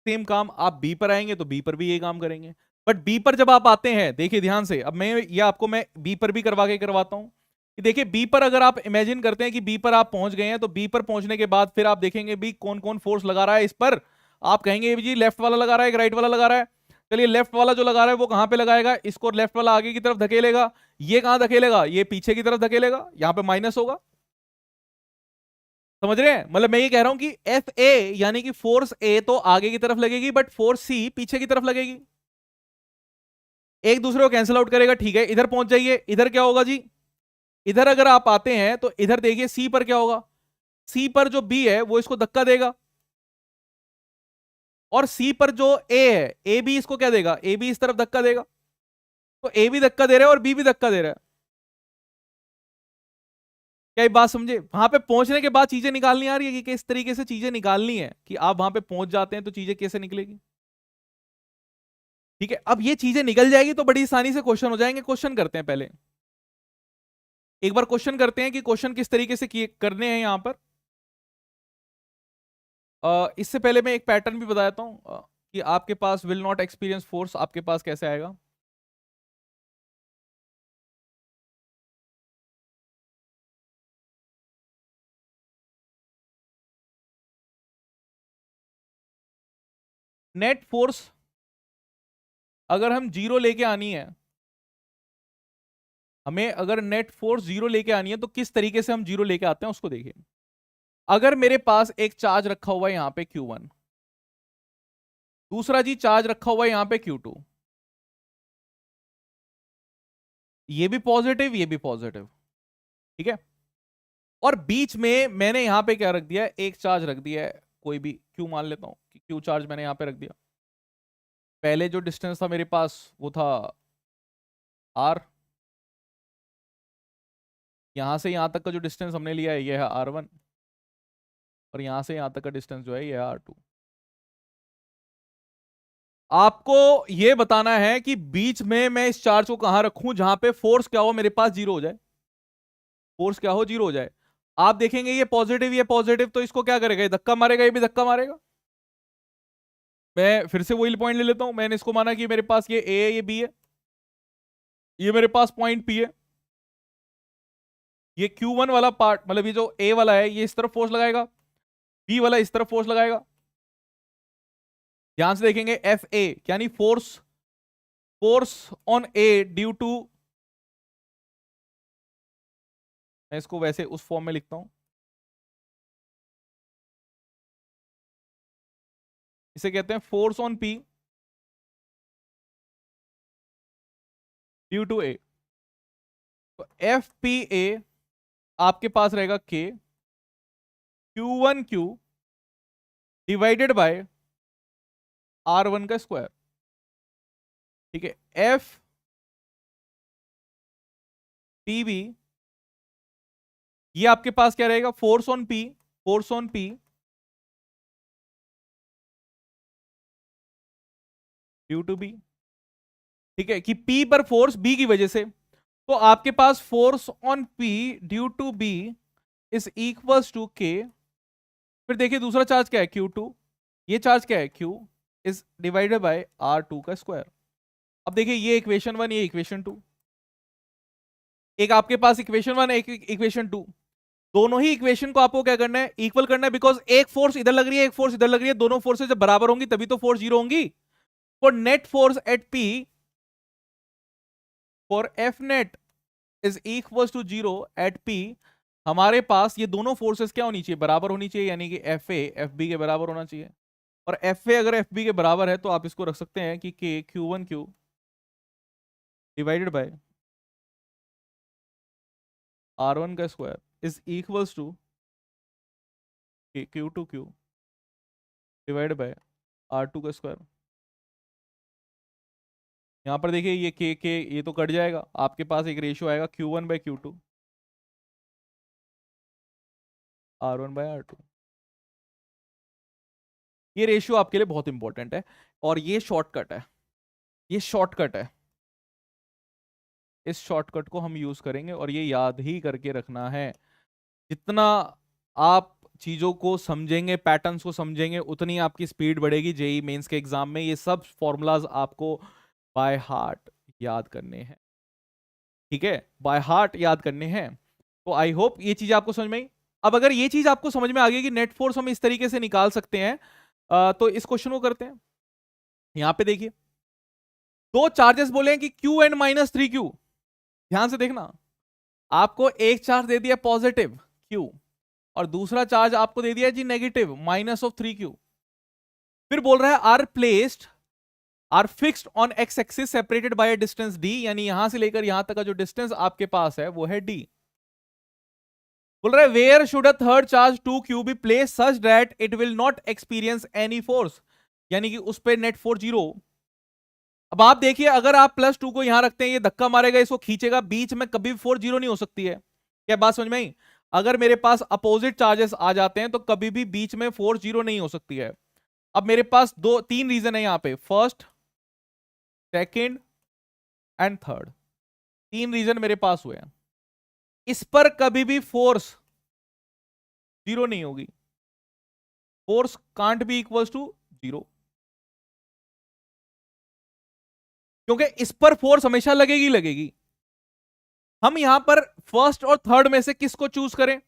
S1: सेम काम आप बी पर आएंगे तो बी पर भी ये काम करेंगे। बट बी पर जब आप आते हैं, देखिए ध्यान से, अब मैं ये आपको मैं बी पर भी करवाता हूं कि देखिए बी पर अगर आप इमेजिन करते हैं कि बी पर आप पहुंच गए हैं, तो बी पर पहुंचने के बाद फिर आप देखेंगे भी कौन कौन फोर्स लगा रहा है इस पर। आप कहेंगे जी लेफ्ट वाला लगा रहा है, राइट वाला लगा रहा है। चलिए लेफ्ट वाला जो लगा रहा है वो कहां पे लगाएगा, इसको लेफ्ट वाला आगे की तरफ धकेलेगा। ये कहां धकेलेगा, ये पीछे की तरफ धकेलेगा, यहां पे माइनस होगा। समझ रहे हैं, मतलब मैं ये कह रहा हूं कि एफ ए यानी कि फोर्स ए तो आगे की तरफ लगेगी, बट फोर्स सी पीछे की तरफ लगेगी। एक दूसरे को कैंसिल आउट करेगा, ठीक है। इधर पहुंच जाइए, इधर क्या होगा जी, इधर अगर आप आते हैं तो इधर देखिए सी पर क्या होगा, सी पर जो बी है वो इसको धक्का देगा, और सी पर जो ए है, ए बी इसको क्या देगा, ए बी इस तरफ धक्का देगा। तो ए भी धक्का दे रहा है और बी भी धक्का दे रहा है। क्या ये बात समझे, वहां पे पहुंचने के बाद चीजें निकालनी आ रही है कि किस तरीके से चीजें निकालनी है, कि आप वहां पे पहुंच जाते हैं तो चीजें कैसे निकलेगी। ठीक है, अब ये चीजें निकल जाएगी तो बड़ी आसानी से क्वेश्चन हो जाएंगे। क्वेश्चन करते हैं पहले, एक बार क्वेश्चन करते हैं कि क्वेश्चन किस तरीके से करने हैं यहां पर। इससे पहले मैं एक पैटर्न भी बताता हूं कि आपके पास विल नॉट एक्सपीरियंस फोर्स आपके पास कैसे आएगा। नेट फोर्स अगर हम जीरो लेके आनी है, हमें अगर नेट फोर्स जीरो लेके आनी है तो किस तरीके से हम जीरो लेके आते हैं उसको देखिए। अगर मेरे पास एक चार्ज रखा हुआ है यहां पे Q1, दूसरा जी चार्ज रखा हुआ है यहां पे Q2, ये भी पॉजिटिव ये भी पॉजिटिव, ठीक है। और बीच में मैंने यहां पे क्या रख दिया है, एक चार्ज रख दिया है, कोई भी Q मान लेता हूं कि Q चार्ज मैंने यहां पे रख दिया। पहले जो डिस्टेंस था मेरे पास वो था R, यहां से यहां तक का जो डिस्टेंस हमने लिया है ये है R1, और यहां से यहां तक का डिस्टेंस जो है ये है R2। आपको यह बताना है कि बीच में मैं इस चार्ज को कहां रखूं जहां पे फोर्स क्या हो, मेरे पास जीरो हो जाए, फोर्स क्या हो, जीरो हो जाए। आप देखेंगे ये पॉजिटिव, तो इसको क्या करेगा, ये धक्का मारेगा, ये भी धक्का मारेगा। मैं फिर से वही पॉइंट ले लेता हूं, मैंने इसको माना कि मेरे पास ये ए है, ये बी है, ये मेरे पास पॉइंट पी है, ये Q1 वाला पार्ट मतलब ये जो ए वाला है ये इस तरफ फोर्स लगाएगा, बी वाला इस तरफ फोर्स लगाएगा। ध्यान से देखेंगे एफ ए यानी force on A due to, मैं इसको वैसे उस फॉर्म में लिखता हूं, इसे कहते हैं force on P due to A. तो एफ पी ए आपके पास रहेगा के Q1 Q divided by R1 का स्क्वायर। ठीक है, एफ पी बी ये आपके पास क्या रहेगा, force on P due to B. ठीक है, कि P पर फोर्स B की वजह से, तो आपके पास force on P due to B is equals to K। फिर देखिए दूसरा चार्ज क्या है Q2, ये चार्ज क्या है Q is divided by R2 का स्क्वायर। अब देखिए ये इक्वेशन 1, ये इक्वेशन 2, एक आपके पास इक्वेशन 1, एक इक्वेशन 2, दोनों ही इक्वेशन को आपको क्या करना है, इक्वल करना है, बिकॉज एक फोर्स इधर लग रही है, एक फोर्स इधर लग रही है, दोनों फोर्सेस जब बराबर होंगी तभी तो फोर्स जीरो होंगी। For net force at P, for F net is equal to zero at P, हमारे पास ये दोनों फोर्सेस क्या होनी चाहिए, बराबर होनी चाहिए, यानी कि एफ ए एफ बी के बराबर होना चाहिए। और एफ ए अगर एफ बी के बराबर है तो आप इसको रख सकते हैं कि के Q1 Q divided by R1 का square is equals to Q2 Q divide by R2 का स्क्वायर। यहां पर देखिए ये के ये तो कट जाएगा, आपके पास एक रेशियो आएगा Q1/Q2 R1/R2। ये रेशियो आपके लिए बहुत इंपॉर्टेंट है और ये शॉर्टकट है, ये शॉर्टकट है, इस शॉर्टकट को हम यूज करेंगे और ये याद ही करके रखना है। जितना आप चीजों को समझेंगे, पैटर्न्स को समझेंगे, उतनी आपकी स्पीड बढ़ेगी जेई मेंस के एग्जाम में। ये सब फॉर्मूलाज आपको बाय हार्ट याद करने हैं, ठीक है, बाय हार्ट याद करने हैं। तो आई होप ये चीज आपको समझ में आई। अब अगर ये चीज आपको समझ में आ गई कि नेट फोर्स हम इस तरीके से निकाल सकते हैं, तो इस क्वेश्चन को करते हैं। यहां पे देखिए दो चार्जेस बोले हैं कि Qn-3Q, ध्यान से देखना, आपको एक चार्ज दे दिया पॉजिटिव Q और दूसरा चार्ज आपको दे दिया जी नेगेटिव -3Q। फिर बोल रहा है are fixed on X axis separated by a distance d, यानी यहां से लेकर यहां तक का जो डिस्टेंस आपके पास है वो है d। बोल रहा है where should a third charge 2Q be place such that it will not experience any force, यानी कि उस पर नेट फोर्स जीरो। अब आप देखिए अगर आप +2 को यहां रखते हैं, ये धक्का मारेगा, इसको खींचेगा, बीच में कभी भी फोर्स जीरो नहीं हो सकती है। क्या बात समझ में आई? अगर मेरे पास अपोजिट चार्जेस आ जाते हैं तो कभी भी बीच में फोर्स जीरो नहीं हो सकती है। अब मेरे पास तीन रीजन है यहां पे, फर्स्ट, सेकंड एंड थर्ड, तीन रीजन मेरे पास हुए हैं। इस पर कभी भी फोर्स जीरो नहीं होगी, force can't be equals to zero, क्योंकि इस पर फोर्स हमेशा लगेगी। हम यहां पर फर्स्ट और थर्ड में से किसको चूज करें?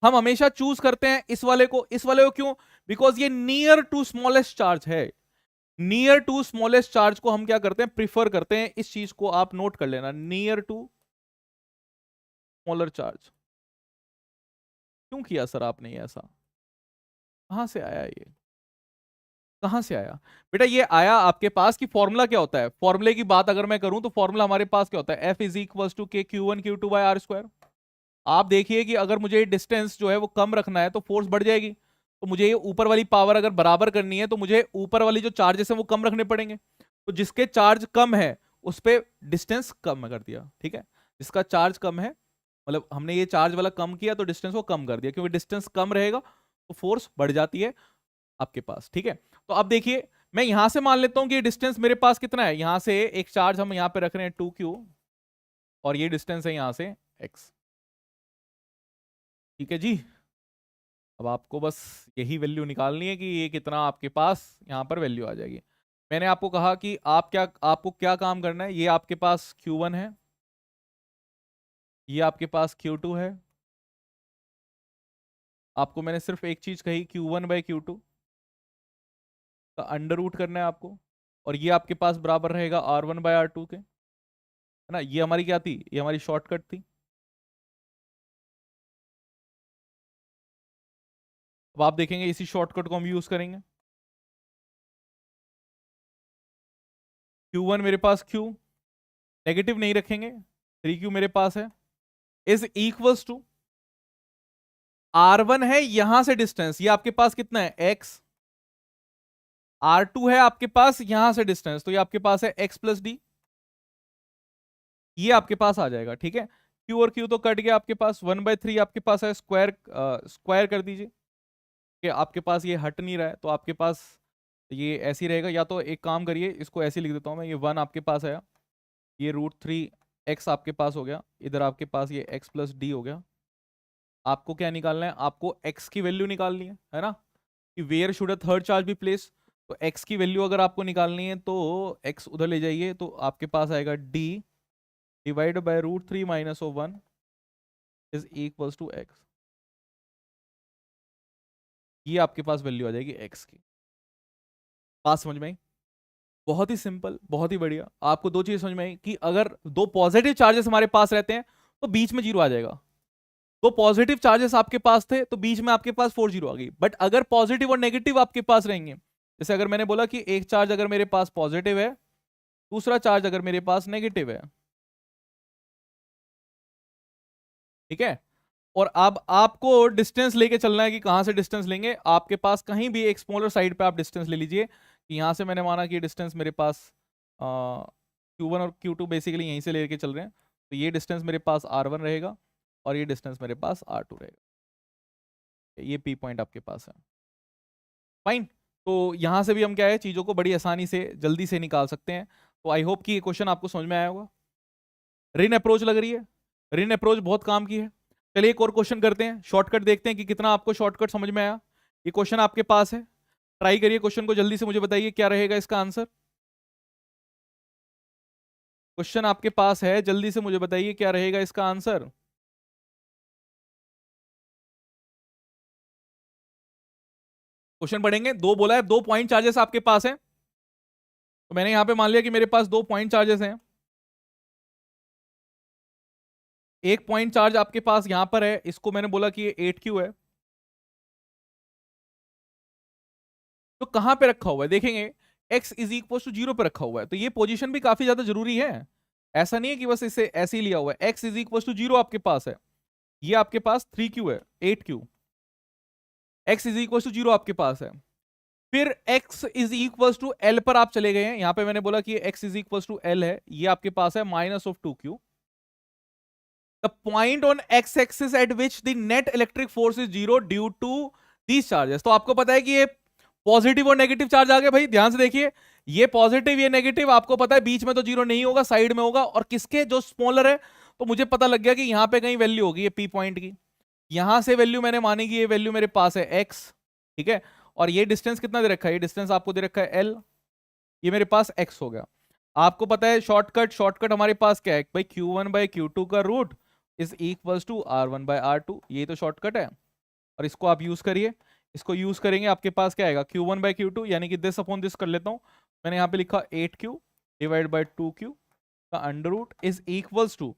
S1: हम हमेशा चूज करते हैं इस वाले को। इस वाले को क्यों? बिकॉज ये नियर टू स्मॉलेस्ट चार्ज है। नियर टू स्मॉलेस्ट चार्ज को हम क्या करते हैं, प्रिफर करते हैं। इस चीज को आप नोट कर लेना, नियर टू स्मॉलर चार्ज। क्यों किया सर आपने ये ऐसा? कहां से आया ये, कहां से आया बेटा? ये आया आपके पास कि फॉर्मूला क्या होता है। फॉर्मूले की बात अगर मैं करूं तो फॉर्मूला हमारे पास क्या होता है, F is equal to K Q1 Q2 bye R square. आप देखिए कि अगर मुझे डिस्टेंस जो है वो कम रखना है तो फोर्स बढ़ जाएगी, तो मुझे ये ऊपर वाली पावर अगर बराबर करनी है तो मुझे ऊपर वाली जो चार्जेस है वो कम रखने पड़ेंगे। तो जिसके चार्ज कम है उस पर डिस्टेंस कम कर दिया, ठीक है। जिसका चार्ज कम है, मतलब हमने ये चार्ज वाला कम किया तो डिस्टेंस को कम कर दिया, क्योंकि डिस्टेंस कम रहेगा तो फोर्स बढ़ जाती है आपके पास, ठीक है। तो अब देखिए मैं यहां से मान लेता हूं कि ये डिस्टेंस मेरे पास कितना है, यहां से एक चार्ज हम यहां पे रख रहे हैं 2Q और ये डिस्टेंस है यहां से x। ठीक है जी। अब आपको बस यही वैल्यू निकालनी है कि ये कितना आपके पास यहाँ पर वैल्यू आ जाएगी। मैंने आपको कहा कि आपको क्या काम करना है। ये आपके पास Q1 है, ये आपके पास Q2 है। आपको मैंने सिर्फ एक चीज कही, Q1/Q2 का अंडर रूट करना है आपको, और ये आपके पास बराबर रहेगा R1/R2 के, है ना। ये हमारी क्या थी, ये हमारी शॉर्टकट थी। अब आप देखेंगे इसी शॉर्टकट को हम यूज करेंगे। Q1 मेरे पास Q, नेगेटिव नहीं रखेंगे, 3Q मेरे पास है, इज इक्वल्स टू R1 है यहां से डिस्टेंस, ये आपके पास कितना है X, R2 है आपके पास यहां से डिस्टेंस, तो ये आपके पास है X+D, ये आपके पास आ जाएगा। ठीक है, Q और Q तो कट गया आपके पास, 1/3 आपके पास है, स्क्वायर स्क्वायर कर दीजिए कि आपके पास ये हट नहीं रहा है, तो आपके पास ये ऐसे ही रहेगा। या तो एक काम करिए, इसको ऐसे लिख देता हूं मैं, ये 1 आपके पास आया, ये √3x आपके पास हो गया, इधर आपके पास ये X+D हो गया। आपको क्या निकालना है, आपको x की वैल्यू निकालनी है ना, कि where should a third charge be place. तो x की वैल्यू अगर आपको निकालनी है तो x उधर ले जाइए, तो आपके पास आएगा d divide by √3 - 1 is equals to x। ये आपके पास वैल्यू आ जाएगी x की। बात समझ में आई? बहुत ही सिंपल, बहुत ही बढ़िया। आपको दो चीज समझ में आई कि अगर दो पॉजिटिव चार्जेस हमारे पास रहते हैं तो बीच में जीरो आ जाएगा। दो पॉजिटिव चार्जेस आपके पास थे तो बीच में आपके पास 4 जीरो आ गई। बट अगर पॉजिटिव और नेगेटिव आपके पास रहेंगे, जैसे अगर मैंने बोला कि एक चार्ज अगर मेरे पास पॉजिटिव है, दूसरा चार्ज अगर मेरे पास नेगेटिव है, ठीक है, और अब आपको डिस्टेंस लेके चलना है कि कहां से डिस्टेंस लेंगे। आपके पास कहीं भी एक स्मॉलर साइड पे आप डिस्टेंस ले लीजिए, कि यहां से मैंने माना कि डिस्टेंस मेरे पास Q1 और Q2 बेसिकली यहीं से लेके चल रहे हैं, तो ये डिस्टेंस मेरे पास R1 रहेगा और ये डिस्टेंस मेरे पास R2 रहेगा। ये P पॉइंट आपके पास है। फाइन। तो यहां से भी हम क्या है, चीजों को बड़ी आसानी से जल्दी से निकाल सकते हैं। तो आई होप कि ये क्वेश्चन आपको समझ में आया होगा। रिन अप्रोच लग रही है, रिन अप्रोच बहुत काम की है। चलिए एक और क्वेश्चन करते हैं, शॉर्टकट देखते हैं कि कितना आपको शॉर्टकट समझ में आया। ये क्वेश्चन आपके पास है, ट्राई करिए क्वेश्चन को, जल्दी से मुझे बताइए क्या रहेगा इसका आंसर। क्वेश्चन आपके पास है, जल्दी से मुझे बताइए क्या रहेगा इसका आंसर। क्वेश्चन पढ़ेंगे, दो बोला है, दो पॉइंट चार्जेस आपके पास है, तो मैंने यहां पे मान लिया कि मेरे पास दो पॉइंट चार्जेस हैं। एक पॉइंट चार्ज आपके पास यहां पर है, इसको मैंने बोला कि ये 8Q है। तो कहां पे रखा हुआ है देखेंगे, x इज इक्वल टू 0 पे रखा हुआ है, तो ये पोजीशन भी काफी ज्यादा जरूरी है। ऐसा नहीं है कि बस इसे ऐसे ही लिया हुआ है। x इज इक्वल टू 0 आपके पास है, ये आपके पास 3Q है, 8Q। x is equal to 0 आपके पास है, फिर x is equal to l पर आप चले गए हैं। यहां पे मैंने बोला कि x is equal to l है, ये आपके पास है -2Q। The point on x axis at which the net electric force is 0 due to these charges. तो आपको पता है कि ये पॉजिटिव और नेगेटिव चार्ज आ गए भाई, ध्यान से देखिए, ये पॉजिटिव ये नेगेटिव, आपको पता है बीच में तो जीरो नहीं होगा, साइड में होगा, और किसके जो स्मॉलर है, तो मुझे पता लग गया कि यहां पे कहीं वैल्यू होगी ये P पॉइंट की। यहां से वैल्यू मैंने मानी कि ये वैल्यू मेरे पास है x, ठीक है, और ये डिस्टेंस कितना दे रखा है, ये डिस्टेंस आपको दे रखा है l, ये मेरे पास x हो गया। आपको पता है शॉर्टकट, शॉर्टकट हमारे पास क्या है भाई, Q1/Q2 का root is equals to R1/R2, ये तो शॉर्टकट है, और इसको आप यूज करिए। इसको यूज करेंगे, आपके पास क्या आएगा, Q1/Q2 यानी कि दिस अपॉन दिस कर लेता हूं, मैंने यहां पे लिखा 8Q डिवाइड बाय 2Q का under root is equals to,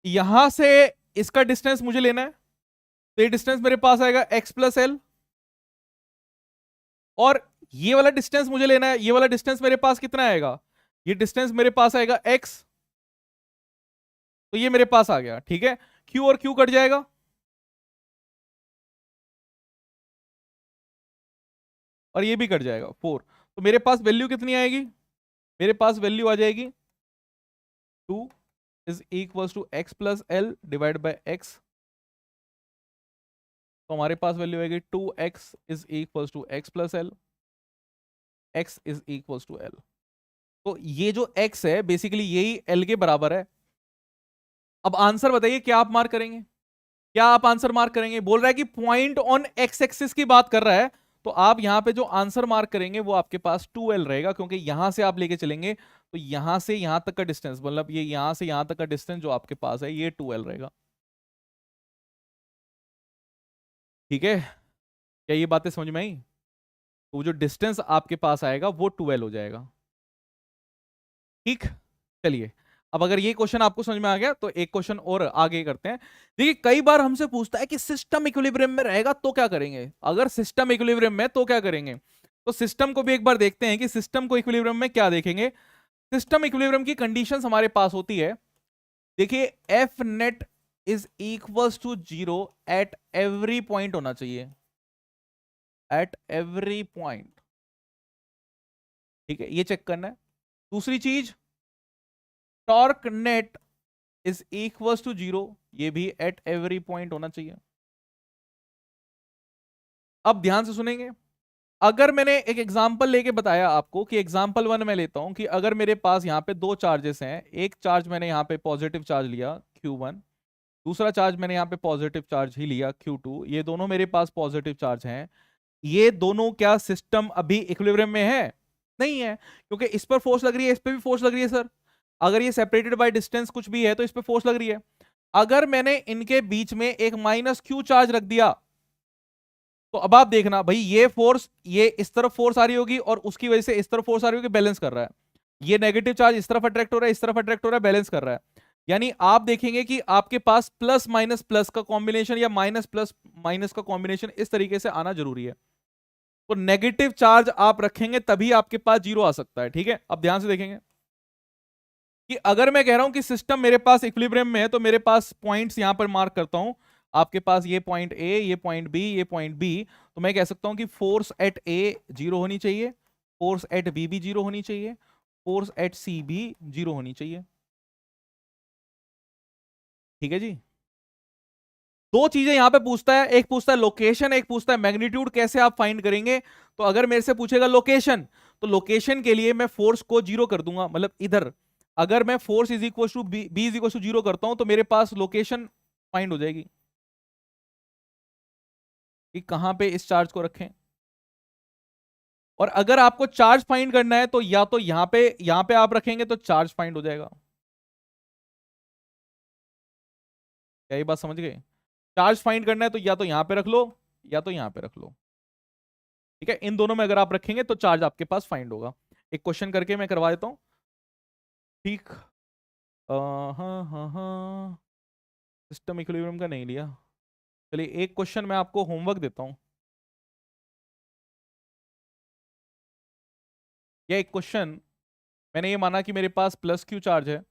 S1: यहां से इसका डिस्टेंस मुझे लेना है, तो ये डिस्टेंस मेरे पास आएगा x+l, और ये वाला डिस्टेंस मुझे लेना है, ये वाला डिस्टेंस मेरे पास कितना आएगा, ये डिस्टेंस मेरे पास आएगा x, तो ये मेरे पास आ गया। ठीक है, Q और Q कट जाएगा, और ये भी कट जाएगा 4, तो मेरे पास वैल्यू कितनी आएगी, मेरे पास वैल्यू आ जाएगी 2 is equal to x+l divide by x, तो हमारे पास वैल्यू आएगी 2x is equal to x+l, x is equal to l। तो ये जो x है बेसिकली यही l के बराबर है। अब आंसर बताइए क्या आप मार्क करेंगे, क्या आप आंसर मार्क करेंगे? बोल रहा है कि पॉइंट ऑन एक्स एक्सिस की बात कर रहा है, तो आप यहां पे जो आंसर मार्क करेंगे वो आपके पास 2L रहेगा, क्योंकि यहां से आप लेके चलेंगे तो यहां से यहां तक का डिस्टेंस, मतलब ये यहां से यहां तक का डिस्टेंस जो आपके पास है ये 2L रहेगा। ठीक है, क्या ये बातें समझ में आई? तो जो डिस्टेंस आपके पास आएगा वो 2L हो जाएगा। ठीक, चलिए अब अगर ये क्वेश्चन आपको समझ में आ गया तो एक क्वेश्चन और आगे करते हैं। देखिए कई बार हमसे पूछता है कि सिस्टम इक्विलिब्रियम में रहेगा तो क्या करेंगे, अगर सिस्टम इक्विलिब्रियम में तो क्या करेंगे। तो सिस्टम को भी एक बार देखते हैं कि सिस्टम को इक्विलिब्रियम में क्या देखेंगे। सिस्टम इक्विलिब्रियम की कंडीशंस हमारे पास होती है। देखिए F net is equals to 0 at every point होना चाहिए, एट एवरी पॉइंट। ठीक है, ये चेक करना है। दूसरी चीज, torque net is equals to 0, ये भी एट एवरी पॉइंट होना चाहिए। अब ध्यान से सुनेंगे, अगर मैंने एक एग्जांपल लेके बताया आपको कि एग्जांपल 1 में लेता हूं कि अगर मेरे पास यहां पे दो चार्जेस हैं, एक चार्ज मैंने यहां पे पॉजिटिव चार्ज लिया Q1, दूसरा चार्ज मैंने यहां पे पॉजिटिव चार्ज ही लिया Q2, ये दोनों मेरे पास पॉजिटिव चार्ज हैं। ये दोनों क्या सिस्टम अभी इक्विलिब्रियम में है? नहीं है, क्योंकि इस पर फोर्स लग रही है, इस पर भी फोर्स लग रही है सर। अगर ये सेपरेटेड बाय डिस्टेंस कुछ भी है तो इस पर फोर्स लग रही है। अगर मैंने इनके बीच में एक -Q चार्ज रख दिया तो अब आप देखना भाई, ये फोर्स, ये इस तरफ फोर्स आ रही होगी और उसकी वजह से इस तरफ फोर्स आ रही होगी, बैलेंस कर रहा है। ये नेगेटिव चार्ज इस तरफ अट्रैक्ट हो रहा है, इस तरफ अट्रैक्ट हो रहा है, बैलेंस कर रहा है। यानी आप देखेंगे कि आपके पास प्लस माइनस प्लस का कॉम्बिनेशन या माइनस प्लस माइनस का कॉम्बिनेशन इस तरीके से आना जरूरी है। तो नेगेटिव चार्ज आप रखेंगे तभी आपके पास 0 आ सकता है। ठीक है, अब ध्यान से देखेंगे कि अगर मैं कह रहा हूं कि सिस्टम मेरे पास इक्विलिब्रियम में है तो मेरे पास पॉइंट्स यहां पर मार्क करता हूं। आपके पास ये पॉइंट ए, ये पॉइंट बी, ये पॉइंट बी, तो मैं कह सकता हूं कि फोर्स एट ए 0 होनी चाहिए, फोर्स एट बी भी 0 होनी चाहिए, फोर्स एट सी भी 0 होनी चाहिए। ठीक है जी, दो चीजें यहां पे पूछता है, एक पूछता है लोकेशन, एक पूछता है मैग्नीट्यूड, कैसे आप फाइंड करेंगे। तो अगर मेरे से पूछेगा लोकेशन, तो लोकेशन के लिए मैं फोर्स को 0 कर दूंगा, मतलब इधर अगर मैं force is equal to B is equal to 0 करता हूं तो मेरे पास लोकेशन फाइंड हो जाएगी कि कहां पे इस चार्ज को रखें। और अगर आपको चार्ज फाइंड करना है तो या तो यहां पे आप रखेंगे तो चार्ज फाइंड हो जाएगा। क्या ये बात समझ गए? चार्ज फाइंड करना है तो या तो यहां पे रख लो या तो यहां पे रख लो। ठीक है, इन दोनों में अगर आप रखेंगे तो चार्ज आपके पास फाइंड होगा। एक क्वेश्चन करके मैं करवा देता हूं। ठीक, हाँ हाँ हाँ, सिस्टम इक्विलिब्रियम का नहीं लिया। चलिए एक क्वेश्चन मैं आपको होमवर्क देता हूं, या एक क्वेश्चन, मैंने ये माना कि मेरे पास प्लस Q चार्ज है,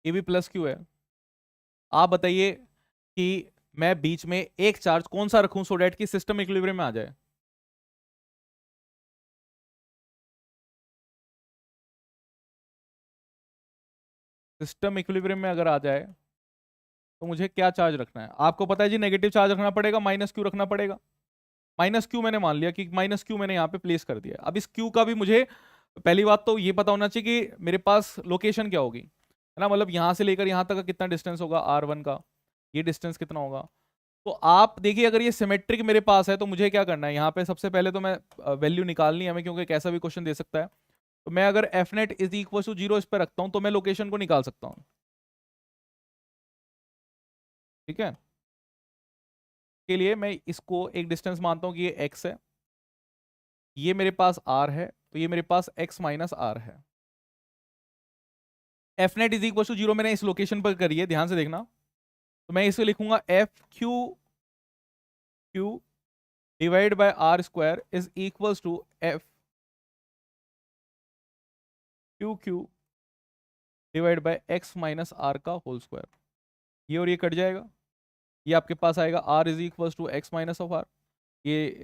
S1: ये भी प्लस Q है। आप बताइए कि मैं बीच में एक चार्ज कौन सा रखूं सो डेट कि सिस्टम इक्विलिब्रियम में आ जाए। सिस्टम इक्विलिब्रियम में अगर आ जाए तो मुझे क्या चार्ज रखना है? आपको पता है जी, नेगेटिव चार्ज रखना पड़ेगा, -Q रखना पड़ेगा। -Q मैंने मान लिया कि -Q मैंने यहाँ पे प्लेस कर दिया। अब इस Q का भी मुझे पहली बात तो ये पता होना चाहिए कि मेरे पास लोकेशन क्या होगी, है ना, मतलब यहाँ से लेकर यहाँ तक का कितना डिस्टेंस होगा R1 का, ये डिस्टेंस कितना होगा। तो आप देखिए अगर ये सिमेट्रिक मेरे पास है तो मुझे क्या करना है, यहाँ पे सबसे पहले तो मैं वैल्यू निकालनी है हमें, क्योंकि कैसा भी क्वेश्चन दे सकता है। तो मैं अगर F net is equal to 0 इस पर रखता हूँ तो मैं लोकेशन को निकाल सकता हूँ। ठीक है, के लिए मैं इसको एक डिस्टेंस मानता हूँ कि ये x है, ये मेरे पास r है, तो ये मेरे पास x माइनस r है। F net is equal to 0 मैंने इस लोकेशन पर करी है, ध्यान से देखना। तो मैं इसे लिखूंगा F Q divide by R square is equals to F Q divide by X minus R का होल स्क्वायर। ये और ये कट जाएगा, ये आपके पास आएगा R is equals to X minus of R, ये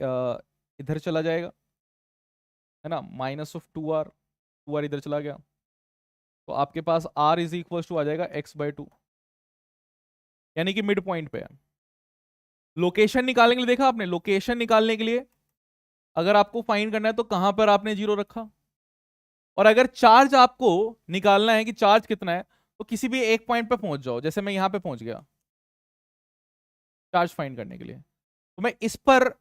S1: इधर चला जाएगा, है ना, -2r इधर चला गया, तो आपके पास r इज इक्वल्स टू आ जाएगा x/2, यानी कि मिड पॉइंट पे है। लोकेशन निकालने के लिए, देखा आपने, लोकेशन निकालने के लिए अगर आपको फाइंड करना है तो कहां पर आपने 0 रखा। और अगर चार्ज आपको निकालना है कि चार्ज कितना है तो किसी भी एक पॉइंट पे पहुंच जाओ, जैसे मैं यहां पे पहुंच गया, चार्ज फाइंड करने के लिए। तो मैं इस पर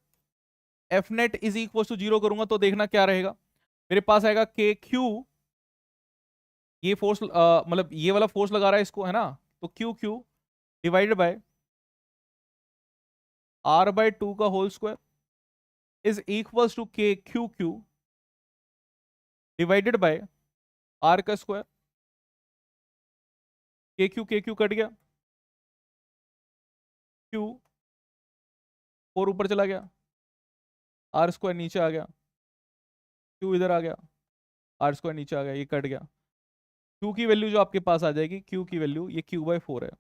S1: F net is equal to 0 करूंगा तो देखना क्या रहेगा, मेरे पास आएगा के क्यू, ये फोर्स मतलब ये वाला फोर्स लगा रहा है इसको, है ना, तो Q Q divided by r/2 का whole square is equals to K Q Q divided by r का स्क्वायर। के क्यू कट गया, क्यू 4 ऊपर चला गया, r स्क्वायर नीचे आ गया, क्यू इधर आ गया, r स्क्वायर नीचे आ गया, ये कट गया। क्यू की वैल्यू जो आपके पास आ जाएगी, क्यू की वैल्यू ये q/4 है।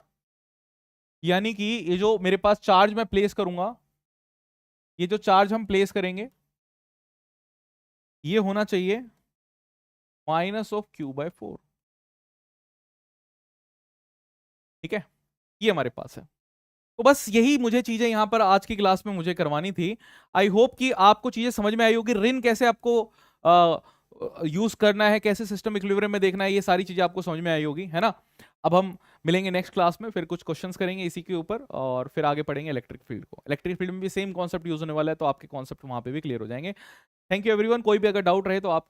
S1: यानी कि ये जो मेरे पास चार्ज मैं प्लेस करूंगा, ये जो चार्ज हम प्लेस करेंगे ये होना चाहिए -q/4। ठीक है, ये हमारे पास है। तो बस यही मुझे चीजें यहां पर आज की क्लास में मुझे करवानी थी। आई होप कि आपको चीजें समझ में आई होगी, रिन कैसे आपको यूज करना है, कैसे सिस्टम इक्विलिब्रियम में देखना है, ये सारी चीजें आपको समझ में आई होगी, है ना। अब हम मिलेंगे नेक्स्ट क्लास में, फिर कुछ क्वेश्चंस करेंगे इसी के ऊपर और फिर आगे पढ़ेंगे इलेक्ट्रिक फील्ड को। इलेक्ट्रिक फील्ड में भी सेम कॉन्सेप्ट यूज होने वाला है, तो आपके कॉन्सेप्ट वहां पे भी क्लियर हो जाएंगे। Thank you everyone. कोई भी अगर डाउट रहे तो आप